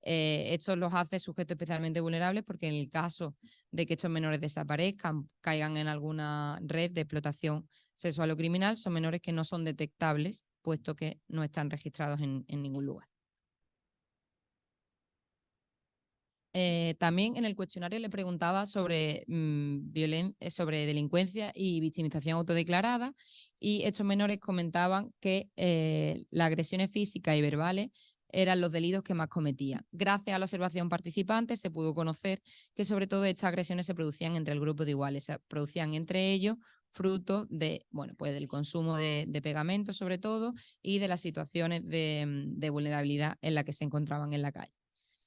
Esto los hace sujetos especialmente vulnerables porque en el caso de que estos menores desaparezcan, caigan en alguna red de explotación sexual o criminal, son menores que no son detectables, puesto que no están registrados en ningún lugar. También en el cuestionario le preguntaba sobre, sobre delincuencia y victimización autodeclarada, y estos menores comentaban que las agresiones físicas y verbales eran los delitos que más cometían. Gracias a la observación participante se pudo conocer que sobre todo estas agresiones se producían entre el grupo de iguales, se producían entre ellos fruto de, pues del consumo de pegamento sobre todo, y de las situaciones de vulnerabilidad en las que se encontraban en la calle.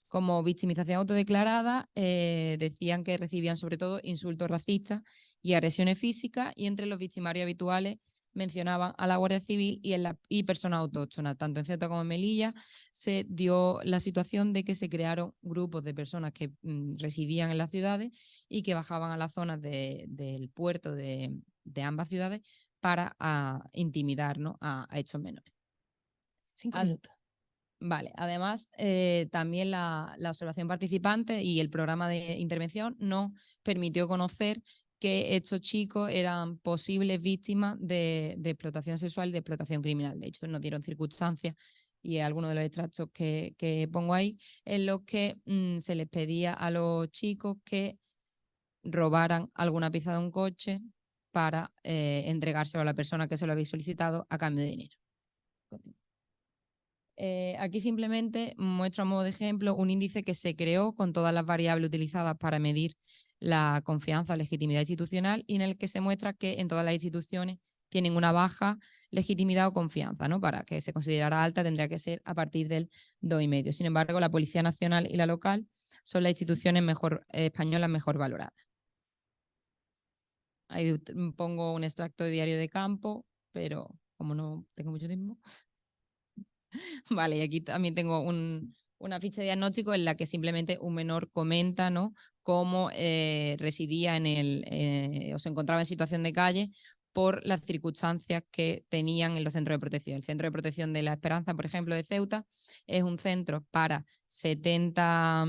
Como victimización autodeclarada, decían que recibían sobre todo insultos racistas y agresiones físicas, y entre los victimarios habituales mencionaban a la Guardia Civil y personas autóctonas. Tanto en Ceuta como en Melilla se dio la situación de que se crearon grupos de personas que residían en las ciudades y que bajaban a las zonas del puerto de ambas ciudades para intimidar, ¿no?, a estos menores. 5 minutos. Vale, además también la observación participante y el programa de intervención nos permitió conocer que estos chicos eran posibles víctimas de explotación sexual y de explotación criminal. De hecho, nos dieron circunstancias, y algunos de los extractos que pongo ahí, en los que se les pedía a los chicos que robaran alguna pieza de un coche para entregárselo a la persona que se lo había solicitado a cambio de dinero. Aquí simplemente muestro a modo de ejemplo un índice que se creó con todas las variables utilizadas para medir la confianza o legitimidad institucional, y en el que se muestra que en todas las instituciones tienen una baja legitimidad o confianza, ¿no? Para que se considerara alta tendría que ser a partir del 2,5. Sin embargo, la Policía Nacional y la local son las instituciones españolas mejor valoradas. Ahí pongo un extracto de Diario de Campo, pero como no tengo mucho tiempo. Vale, y aquí también tengo una ficha de diagnóstico en la que simplemente un menor comenta, ¿no?, cómo residía o se encontraba en situación de calle por las circunstancias que tenían en los centros de protección. El Centro de Protección de la Esperanza, por ejemplo, de Ceuta, es un centro para 70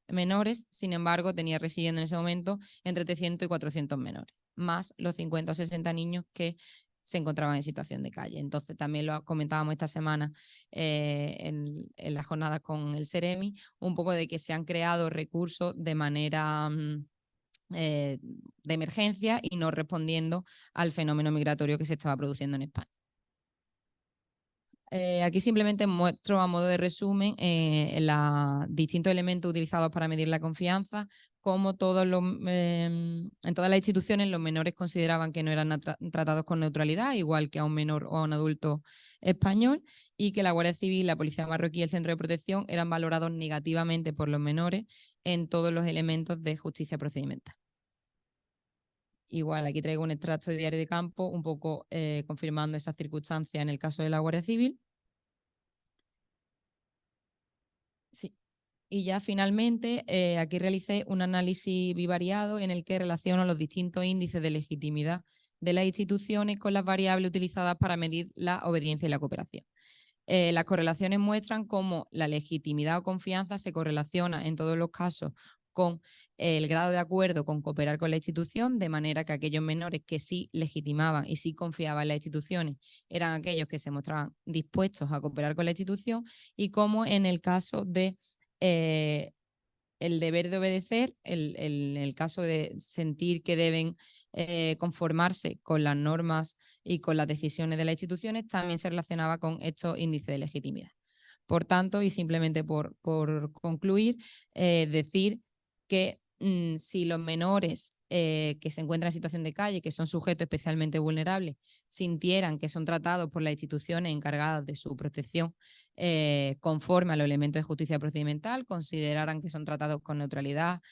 menores, sin embargo, tenía residiendo en ese momento entre 300 y 400 menores, más los 50 o 60 niños que se encontraban en situación de calle. Entonces también lo comentábamos esta semana en las jornadas con el Seremi, un poco de que se han creado recursos de manera de emergencia y no respondiendo al fenómeno migratorio que se estaba produciendo en España. Aquí simplemente muestro a modo de resumen los distintos elementos utilizados para medir la confianza, como en todas las instituciones los menores consideraban que no eran tratados con neutralidad, igual que a un menor o a un adulto español, y que la Guardia Civil, la Policía Marroquí y el Centro de Protección eran valorados negativamente por los menores en todos los elementos de justicia procedimental. Igual, aquí traigo un extracto de Diario de Campo, un poco confirmando esas circunstancias en el caso de la Guardia Civil. Sí. Y ya finalmente, aquí realicé un análisis bivariado en el que relaciono los distintos índices de legitimidad de las instituciones con las variables utilizadas para medir la obediencia y la cooperación. Las correlaciones muestran cómo la legitimidad o confianza se correlaciona en todos los casos con el grado de acuerdo con cooperar con la institución, de manera que aquellos menores que sí legitimaban y sí confiaban en las instituciones eran aquellos que se mostraban dispuestos a cooperar con la institución, y cómo en el caso de el deber de obedecer, el caso de sentir que deben conformarse con las normas y con las decisiones de las instituciones, también se relacionaba con estos índices de legitimidad. Por tanto, y simplemente por concluir, decir que si los menores que se encuentran en situación de calle, que son sujetos especialmente vulnerables, sintieran que son tratados por las instituciones encargadas de su protección conforme a los elementos de justicia procedimental, consideraran que son tratados con neutralidad,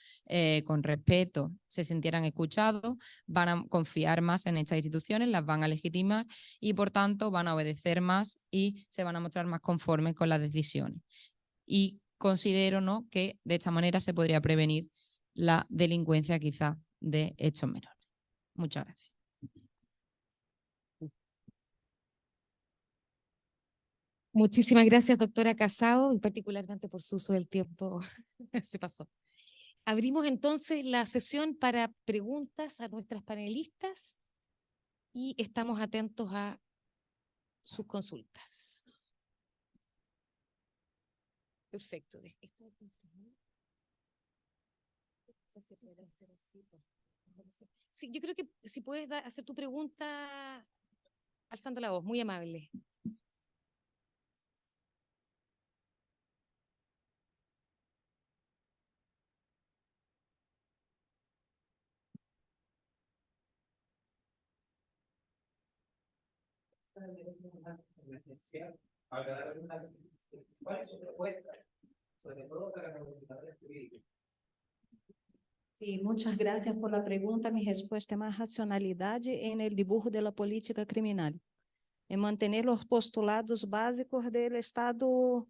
con respeto, se sintieran escuchados, van a confiar más en estas instituciones, las van a legitimar y por tanto van a obedecer más y se van a mostrar más conformes con las decisiones. Y considero, ¿no?, que de esta manera se podría prevenir la delincuencia quizá de estos menores. Muchas gracias. Muchísimas gracias, doctora Casado, y particularmente por su uso del tiempo. Se pasó. Abrimos entonces la sesión para preguntas a nuestras panelistas y estamos atentos a sus consultas. Perfecto. Sí, yo creo que si puedes hacer tu pregunta alzando la voz, muy amable. ¿Cuál es su propuesta? Sobre todo para los comunicadores jurídicos. Sí, muchas gracias por la pregunta. Mi respuesta es más racionalidad en el dibujo de la política criminal, en mantener los postulados básicos del Estado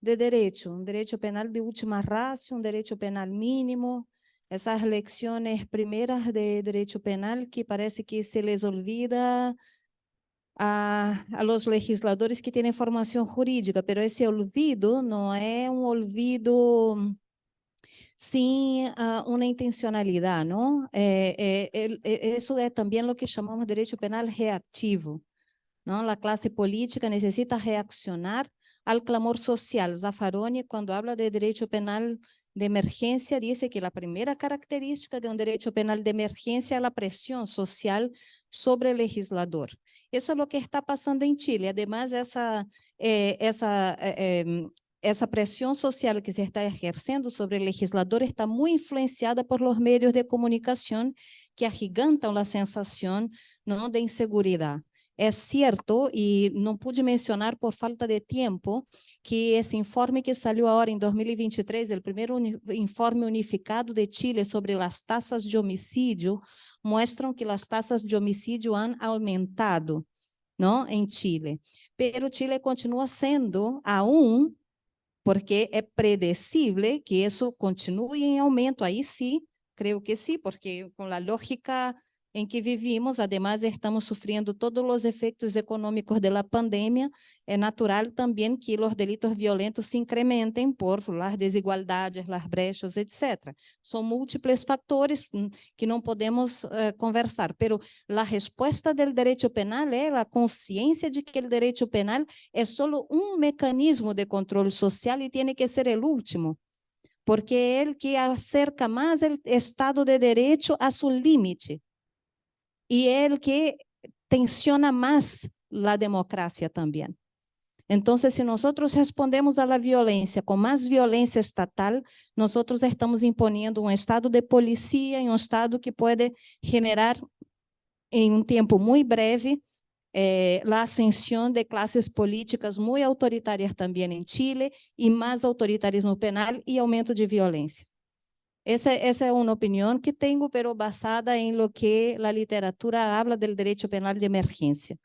de Derecho, un derecho penal de última ratio, un derecho penal mínimo, esas lecciones primeras de derecho penal que parece que se les olvida a los legisladores que tienen formación jurídica, pero ese olvido no es un olvido sin una intencionalidad, ¿no? Eso es también lo que llamamos derecho penal reactivo, ¿no? La clase política necesita reaccionar al clamor social. Zaffaroni, cuando habla de derecho penal de emergencia, dice que la primera característica de un derecho penal de emergencia es la presión social sobre el legislador. Eso es lo que está pasando en Chile. Además, essa pressão social que se está exercendo sobre o legislador está muito influenciada por los medios de comunicação que agigantam a sensação, não, de insegurança. É certo, e não pude mencionar por falta de tempo, que esse informe que saiu agora em 2023, o primeiro informe unificado de Chile sobre as taxas de homicídio, mostram que as taxas de homicídio han aumentado, não, em Chile. Pero Chile continua sendo aún, porque é predecible que isso continue em aumento. Aí sim, creio que sim, porque com a lógica em que vivimos, además estamos sofrendo todos os efeitos econômicos da pandemia, é natural também que os delitos violentos se incrementem por as desigualdades, as brechas, etc. São múltiplos fatores que não podemos conversar, pero a resposta do direito penal é a consciência de que o direito penal é só um mecanismo de controle social e tem que ser o último, porque é ele que acerca mais o Estado de Direito a seu limite. E é ele que tensiona mais a democracia também. Entonces, si nosotros respondemos a la violencia con más violencia estatal, nosotros estamos imponiendo un estado de policía y un estado que puede generar en un tiempo muy breve la ascensión de clases políticas muy autoritarias también en Chile y más autoritarismo penal y aumento de violencia. Esa es una opinión que tengo, pero basada en lo que la literatura habla del derecho penal de emergencia.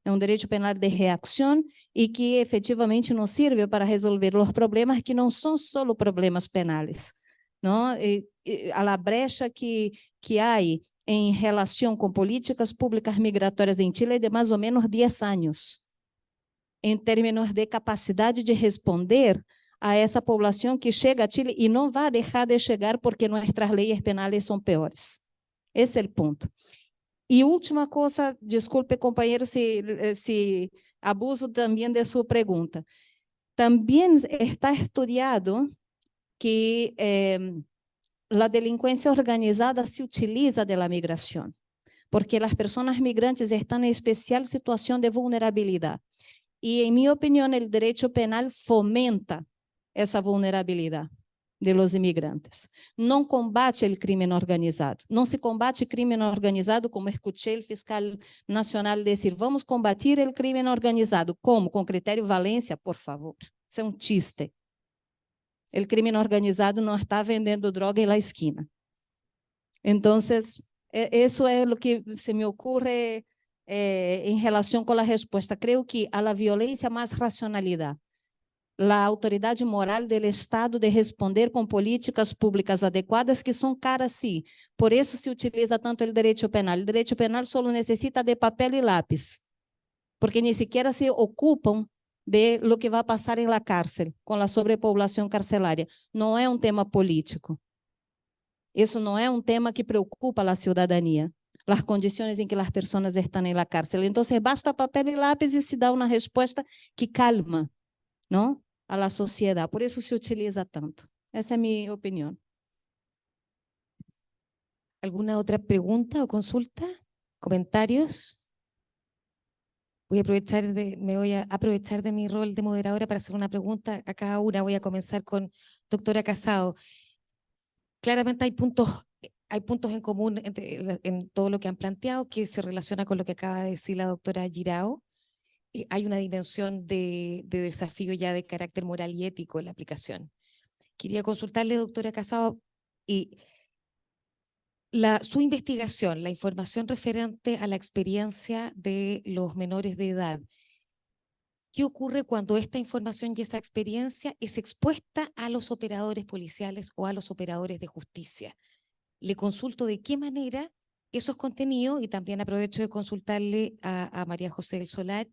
É um direito penal de reacção e que efetivamente não serve para resolver os problemas que não são só problemas penais. Não? A brecha que há em relação com políticas públicas migratórias em Chile é de mais ou menos 10 anos, em termos de capacidade de responder a essa população que chega a Chile e não vai deixar de chegar porque nossas leis penais são piores. Esse é o ponto. E última coisa, desculpe, companheiro, se abuso também de sua pergunta. Também está estudado que a delinquência organizada se utiliza da migração, porque as pessoas migrantes estão em especial situação de vulnerabilidade. E, em minha opinião, o direito penal fomenta essa vulnerabilidade de los imigrantes. Não combate o crime organizado. Não se combate crime organizado, como escutei o fiscal nacional dizer, vamos combater o crime organizado. Como? Com critério Valência, por favor. Isso é um chiste. O crime organizado não está vendendo droga na esquina. Então, isso é o que se me ocorre em relação com a resposta. Creio que a violência mais racionalidade. A autoridade moral do Estado de responder com políticas públicas adequadas que são caras, sim. Por isso se utiliza tanto o direito penal. O direito penal só necessita de papel e lápis, porque nem sequer se ocupam de lo que vai passar em la cárcel, com a sobrepopulação carcerária. Não é um tema político. Isso não é um tema que preocupa a cidadania. As condições em que as pessoas estão em la cárcel. Então, basta papel e lápis e se dá uma resposta que calma, não? A la sociedade. Por isso se utiliza tanto. Essa é a minha opinião. ¿Alguna otra pregunta o consulta? ¿Comentarios? Me voy a aprovechar de mi rol de moderadora para hacer una pregunta a cada una. Voy a comenzar con doctora Casado. Claramente hay puntos en común en todo lo que han planteado que se relaciona con lo que acaba de decir la doctora Jirao. Hay una dimensión de desafío ya de carácter moral y ético en la aplicación. Quería consultarle, doctora Casado, su investigación, la información referente a la experiencia de los menores de edad. ¿Qué ocurre cuando esta información y esa experiencia es expuesta a los operadores policiales o a los operadores de justicia? Le consulto de qué manera esos contenidos, y también aprovecho de consultarle a María José del Solar,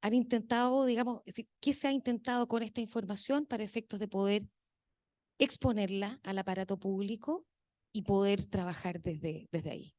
han intentado, digamos, ¿qué se ha intentado con esta información para efectos de poder exponerla al aparato público y poder trabajar desde ahí?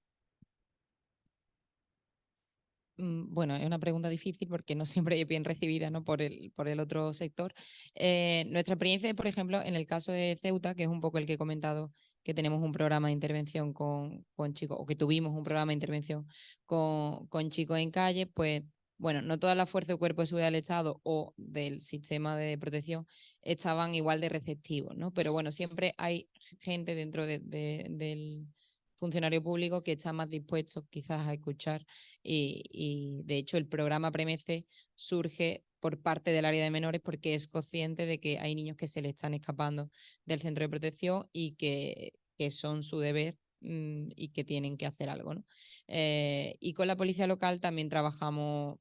Bueno, es una pregunta difícil porque no siempre es bien recibida, ¿no? por el otro sector. Nuestra experiencia, por ejemplo, en el caso de Ceuta, que es un poco el que he comentado, que tenemos un programa de intervención con chicos, o que tuvimos un programa de intervención con chicos en calle, pues bueno, no todas las fuerzas de cuerpo de seguridad del Estado o del sistema de protección estaban igual de receptivos, ¿no? Pero bueno, siempre hay gente dentro del funcionario público que está más dispuesto quizás a escuchar y de hecho el programa PREMECE surge por parte del área de menores porque es consciente de que hay niños que se le están escapando del centro de protección y que son su deber y que tienen que hacer algo, ¿no? Y con la policía local también trabajamos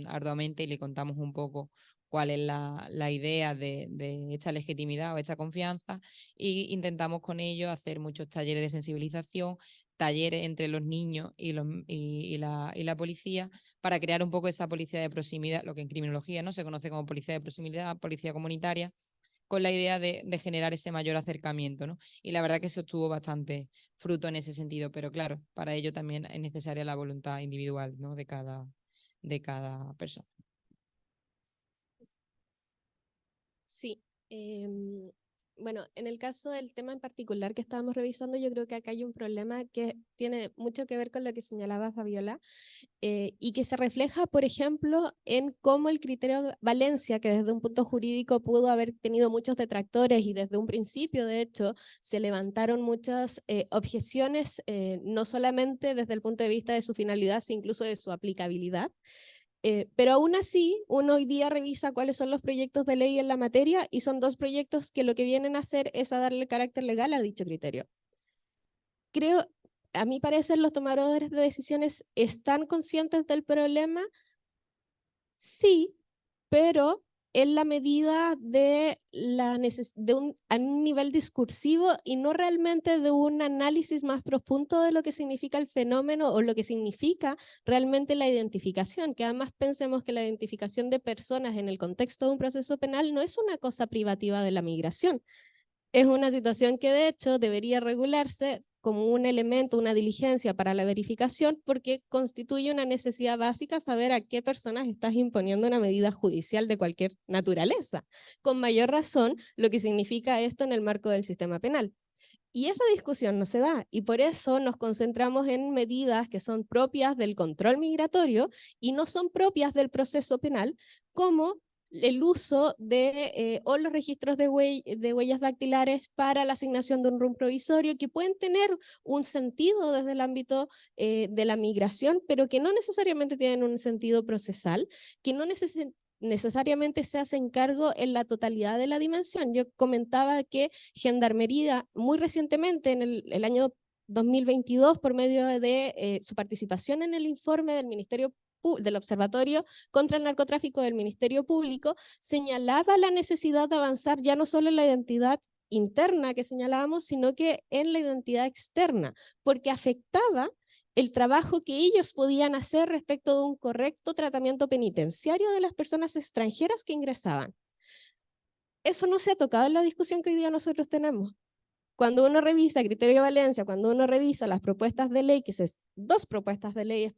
arduamente y le contamos un poco cuál es la idea de esta legitimidad o esta confianza e intentamos con ellos hacer muchos talleres de sensibilización, talleres entre los niños y la policía para crear un poco esa policía de proximidad, lo que en criminología no se conoce como policía de proximidad, policía comunitaria, con la idea de generar ese mayor acercamiento, ¿no? Y la verdad que eso tuvo bastante fruto en ese sentido, pero claro, para ello también es necesaria la voluntad individual, ¿no? de cada persona. Sí, Bueno, en el caso del tema en particular que estábamos revisando, yo creo que acá hay un problema que tiene mucho que ver con lo que señalaba Fabiola, y que se refleja, por ejemplo, en cómo el criterio Valencia, que desde un punto jurídico pudo haber tenido muchos detractores y desde un principio, de hecho, se levantaron muchas objeciones, no solamente desde el punto de vista de su finalidad, sino incluso de su aplicabilidad. Pero aún así, uno hoy día revisa cuáles son los proyectos de ley en la materia y son dos proyectos que lo que vienen a hacer es a darle carácter legal a dicho criterio. Creo, a mi parecer, los tomadores de decisiones están conscientes del problema, sí, pero en la medida de, a un nivel discursivo y no realmente de un análisis más profundo de lo que significa el fenómeno o lo que significa realmente la identificación, que además pensemos que la identificación de personas en el contexto de un proceso penal no es una cosa privativa de la migración. Es una situación que de hecho debería regularse como un elemento, una diligencia para la verificación, porque constituye una necesidad básica saber a qué personas estás imponiendo una medida judicial de cualquier naturaleza. Con mayor razón, lo que significa esto en el marco del sistema penal. Y esa discusión no se da, y por eso nos concentramos en medidas que son propias del control migratorio y no son propias del proceso penal, como el uso de o los registros de huellas dactilares para la asignación de un RUM provisorio, que pueden tener un sentido desde el ámbito de la migración, pero que no necesariamente tienen un sentido procesal, que no necesariamente se hacen cargo en la totalidad de la dimensión. Yo comentaba que Gendarmería muy recientemente, en el año 2022, por medio de su participación en el informe del del Observatorio contra el Narcotráfico del Ministerio Público, señalaba la necesidad de avanzar ya no solo en la identidad interna que señalábamos, sino que en la identidad externa, porque afectaba el trabajo que ellos podían hacer respecto de un correcto tratamiento penitenciario de las personas extranjeras que ingresaban. Eso no se ha tocado en la discusión que hoy día nosotros tenemos. Cuando uno revisa Criterio Valencia, cuando uno revisa las propuestas de ley, que es dos propuestas de ley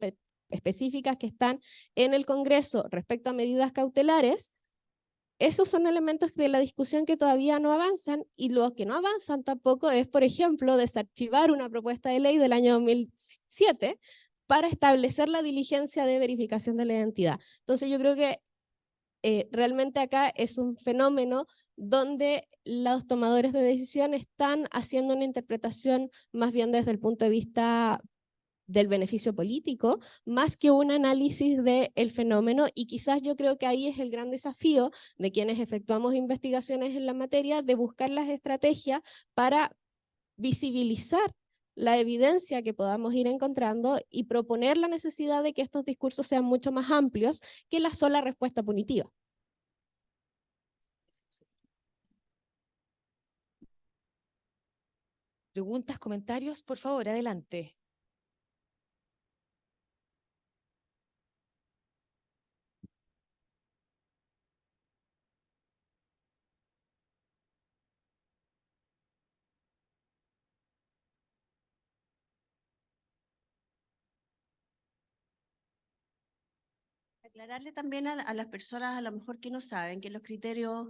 específicas que están en el Congreso respecto a medidas cautelares, esos son elementos de la discusión que todavía no avanzan, y lo que no avanzan tampoco es, por ejemplo, desarchivar una propuesta de ley del año 2007 para establecer la diligencia de verificación de la identidad. Entonces yo creo que realmente acá es un fenómeno donde los tomadores de decisión están haciendo una interpretación más bien desde el punto de vista del beneficio político, más que un análisis del fenómeno, y quizás yo creo que ahí es el gran desafío de quienes efectuamos investigaciones en la materia, de buscar las estrategias para visibilizar la evidencia que podamos ir encontrando y proponer la necesidad de que estos discursos sean mucho más amplios que la sola respuesta punitiva. Preguntas, comentarios, por favor, adelante. Aclararle también a las personas a lo mejor que no saben que los criterios,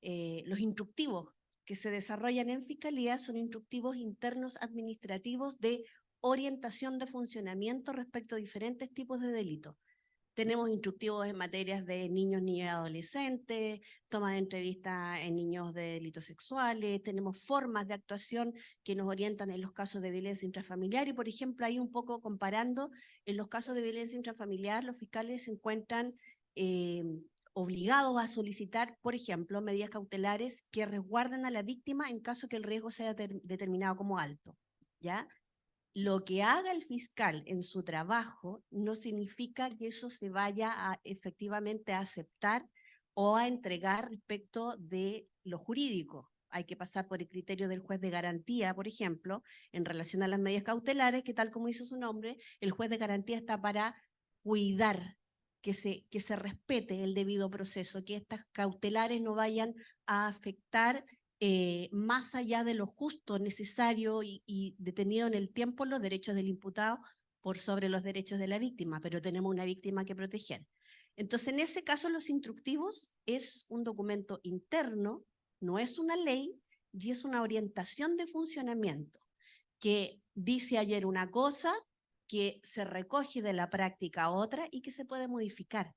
los instructivos que se desarrollan en Fiscalía son instructivos internos administrativos de orientación de funcionamiento respecto a diferentes tipos de delitos. Tenemos instructivos en materias de niños, niñas y adolescentes, toma de entrevistas en niños de delitos sexuales, tenemos formas de actuación que nos orientan en los casos de violencia intrafamiliar, y por ejemplo ahí un poco comparando, en los casos de violencia intrafamiliar los fiscales se encuentran obligados a solicitar, por ejemplo, medidas cautelares que resguarden a la víctima en caso que el riesgo sea determinado como alto, ¿ya? Lo que haga el fiscal en su trabajo no significa que eso se vaya a efectivamente a aceptar o a entregar respecto de lo jurídico. Hay que pasar por el criterio del juez de garantía, por ejemplo, en relación a las medidas cautelares, que tal como dice su nombre, el juez de garantía está para cuidar que se respete el debido proceso, que estas cautelares no vayan a afectar más allá de lo justo, necesario y detenido en el tiempo los derechos del imputado por sobre los derechos de la víctima, pero tenemos una víctima que proteger. Entonces, en ese caso, los instructivos es un documento interno, no es una ley, y es una orientación de funcionamiento que dice ayer una cosa, que se recoge de la práctica a otra y que se puede modificar.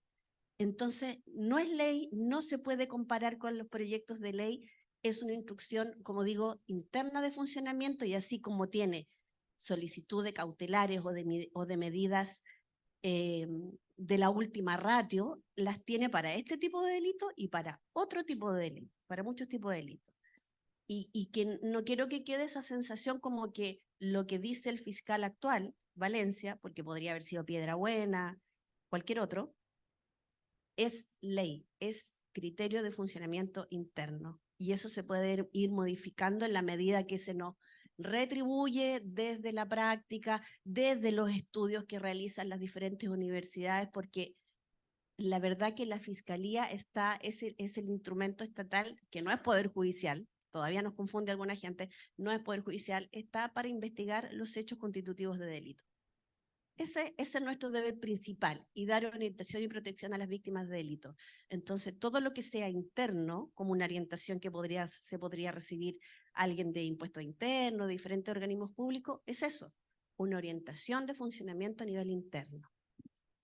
Entonces, no es ley, no se puede comparar con los proyectos de ley, es una instrucción, como digo, interna de funcionamiento, y así como tiene solicitud de cautelares o de medidas de la última ratio, las tiene para este tipo de delito y para otro tipo de delito, para muchos tipos de delitos. Y que no quiero que quede esa sensación como que lo que dice el fiscal actual, Valencia, porque podría haber sido Piedrabuena, cualquier otro, es ley, es criterio de funcionamiento interno. Y eso se puede ir modificando en la medida que se nos retribuye desde la práctica, desde los estudios que realizan las diferentes universidades, porque la verdad que la Fiscalía es el instrumento estatal, que no es Poder Judicial, todavía nos confunde alguna gente, no es Poder Judicial, está para investigar los hechos constitutivos de delito. Ese es nuestro deber principal, y dar orientación y protección a las víctimas de delito. Entonces, todo lo que sea interno, como una orientación que se podría recibir alguien de impuesto interno, de diferentes organismos públicos, es eso, una orientación de funcionamiento a nivel interno.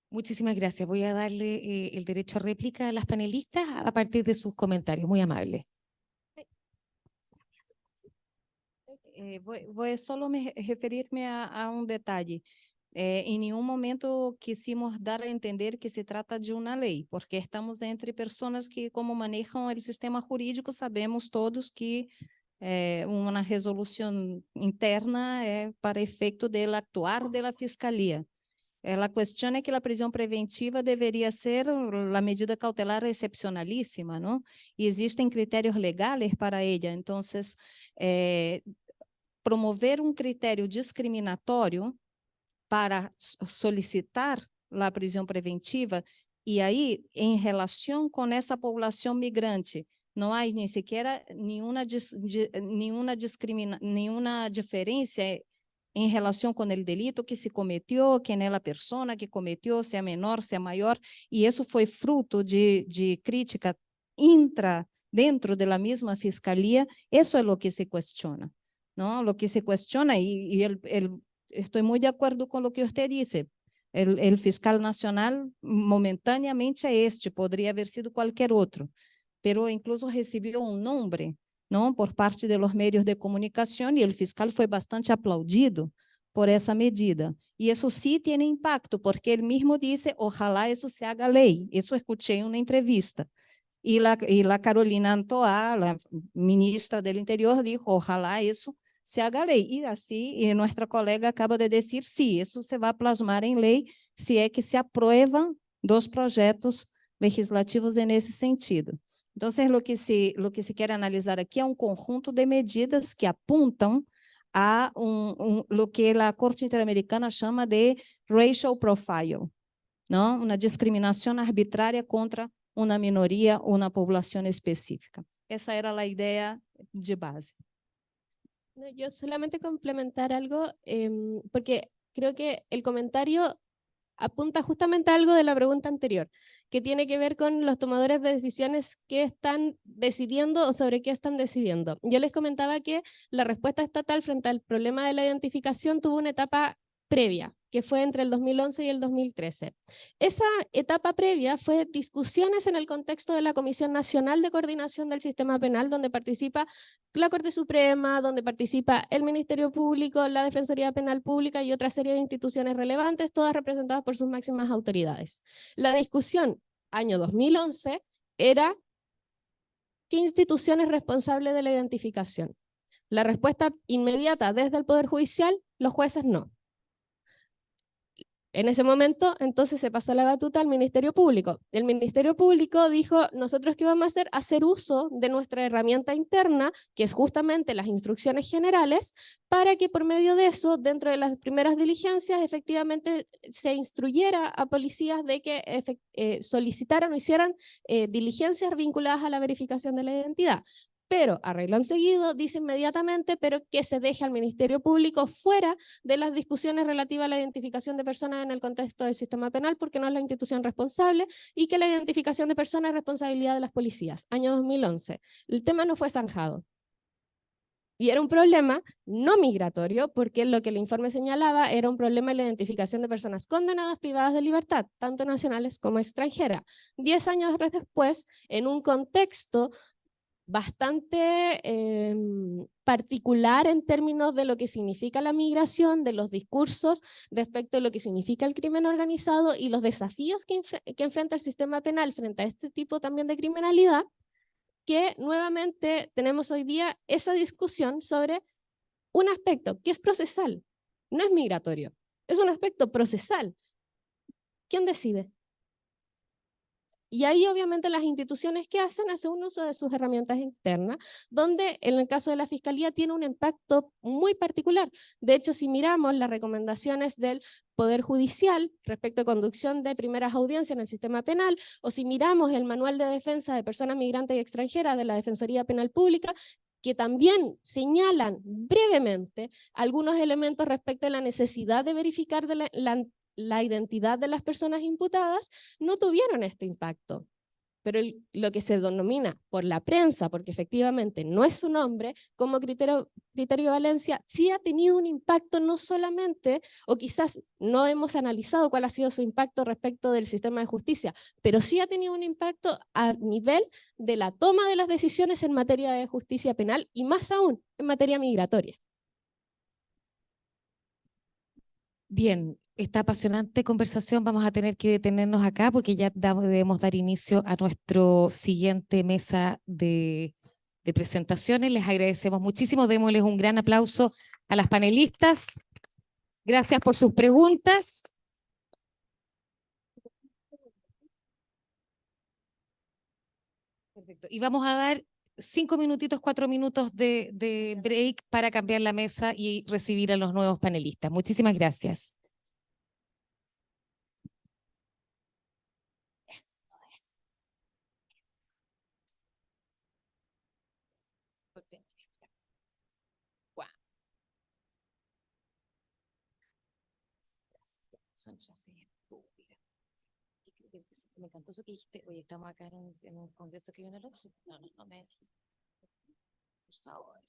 Muchísimas gracias. Voy a darle el derecho a réplica a las panelistas a partir de sus comentarios. Muy amable. Vou solo referir-me a um detalhe. Em nenhum momento quisimos dar a entender que se trata de uma lei, porque estamos entre pessoas que, como manejam o sistema jurídico, sabemos todos que uma resolução interna é para efeito do actuar da Fiscalia. Ela questiona que a prisão preventiva deveria ser a medida cautelar excepcionalíssima, não? E existem critérios legais para ela. Então, promover um critério discriminatório para solicitar a prisão preventiva, e aí, em relação com essa população migrante, não há nem sequer nenhuma diferença em relação com o delito que se cometeu, quem é a pessoa que cometeu, se é menor, se é maior, e isso foi fruto de crítica dentro da mesma Fiscalia. Isso é o que se questiona, não? O que se questiona, e estou muito de acordo com o que você disse, o fiscal nacional momentaneamente é este, poderia haver sido qualquer outro, pero incluso recebeu um nome, não, por parte dos meios de comunicação, e o fiscal foi bastante aplaudido por essa medida. E isso sim tem impacto, porque ele mesmo disse, ojalá isso se haga lei. Isso escutei em uma entrevista. E a Carolina Antoá, a ministra do Interior, disse, ojalá isso se haga lei. E assim, nossa colega acaba de dizer, sim, isso se vai plasmar em lei, se é que se aprovam dos projetos legislativos nesse sentido. Então, o que se quer analisar aqui é um conjunto de medidas que apontam a o que a Corte Interamericana chama de racial profile, não? Uma discriminação arbitrária contra uma minoria ou uma população específica. Essa era a ideia de base. Yo solamente complementar algo, porque creo que el comentario apunta justamente a algo de la pregunta anterior, que tiene que ver con los tomadores de decisiones que están decidiendo o sobre qué están decidiendo. Yo les comentaba que la respuesta estatal frente al problema de la identificación tuvo una etapa previa, que fue entre el 2011 y el 2013. Esa etapa previa fue discusiones en el contexto de la Comisión Nacional de Coordinación del Sistema Penal, donde participa la Corte Suprema, donde participa el Ministerio Público, la Defensoría Penal Pública y otra serie de instituciones relevantes, todas representadas por sus máximas autoridades. La discusión, año 2011, era ¿qué institución es responsable de la identificación? La respuesta inmediata desde el Poder Judicial, los jueces no. En ese momento, entonces, se pasó la batuta al Ministerio Público. El Ministerio Público dijo, ¿nosotros qué vamos a hacer? Hacer uso de nuestra herramienta interna, que es justamente las instrucciones generales, para que por medio de eso, dentro de las primeras diligencias, efectivamente se instruyera a policías de que solicitaran o hicieran diligencias vinculadas a la verificación de la identidad. Pero arreglan seguido, dice inmediatamente, pero que se deje al Ministerio Público fuera de las discusiones relativas a la identificación de personas en el contexto del sistema penal, porque no es la institución responsable, y que la identificación de personas es responsabilidad de las policías. Año 2011. El tema no fue zanjado. Y era un problema no migratorio, porque lo que el informe señalaba era un problema en la identificación de personas condenadas privadas de libertad, tanto nacionales como extranjeras. 10 años después, en un contexto bastante particular en términos de lo que significa la migración, de los discursos respecto a lo que significa el crimen organizado y los desafíos que enfrenta el sistema penal frente a este tipo también de criminalidad, que nuevamente tenemos hoy día esa discusión sobre un aspecto que es procesal, no es migratorio, es un aspecto procesal. ¿Quién decide? Y ahí obviamente las instituciones que hacen un uso de sus herramientas internas, donde en el caso de la Fiscalía tiene un impacto muy particular. De hecho, si miramos las recomendaciones del Poder Judicial respecto a conducción de primeras audiencias en el sistema penal, o si miramos el Manual de Defensa de Personas Migrantes y Extranjeras de la Defensoría Penal Pública, que también señalan brevemente algunos elementos respecto a la necesidad de verificar la identidad de las personas imputadas, no tuvieron este impacto. Pero lo que se denomina por la prensa, porque efectivamente no es su nombre, como criterio de valencia, sí ha tenido un impacto no solamente, o quizás no hemos analizado cuál ha sido su impacto respecto del sistema de justicia, pero sí ha tenido un impacto a nivel de la toma de las decisiones en materia de justicia penal y más aún en materia migratoria. Bien, esta apasionante conversación vamos a tener que detenernos acá porque ya debemos dar inicio a nuestro siguiente mesa de presentaciones. Les agradecemos muchísimo, démosles un gran aplauso a las panelistas. Gracias por sus preguntas. Perfecto. Y vamos a dar 5 minutitos, 4 minutos de break para cambiar la mesa y recibir a los nuevos panelistas. Muchísimas gracias. Me encantó eso que dijiste. Oye, estamos acá en un congreso que viene el otro. No, por favor.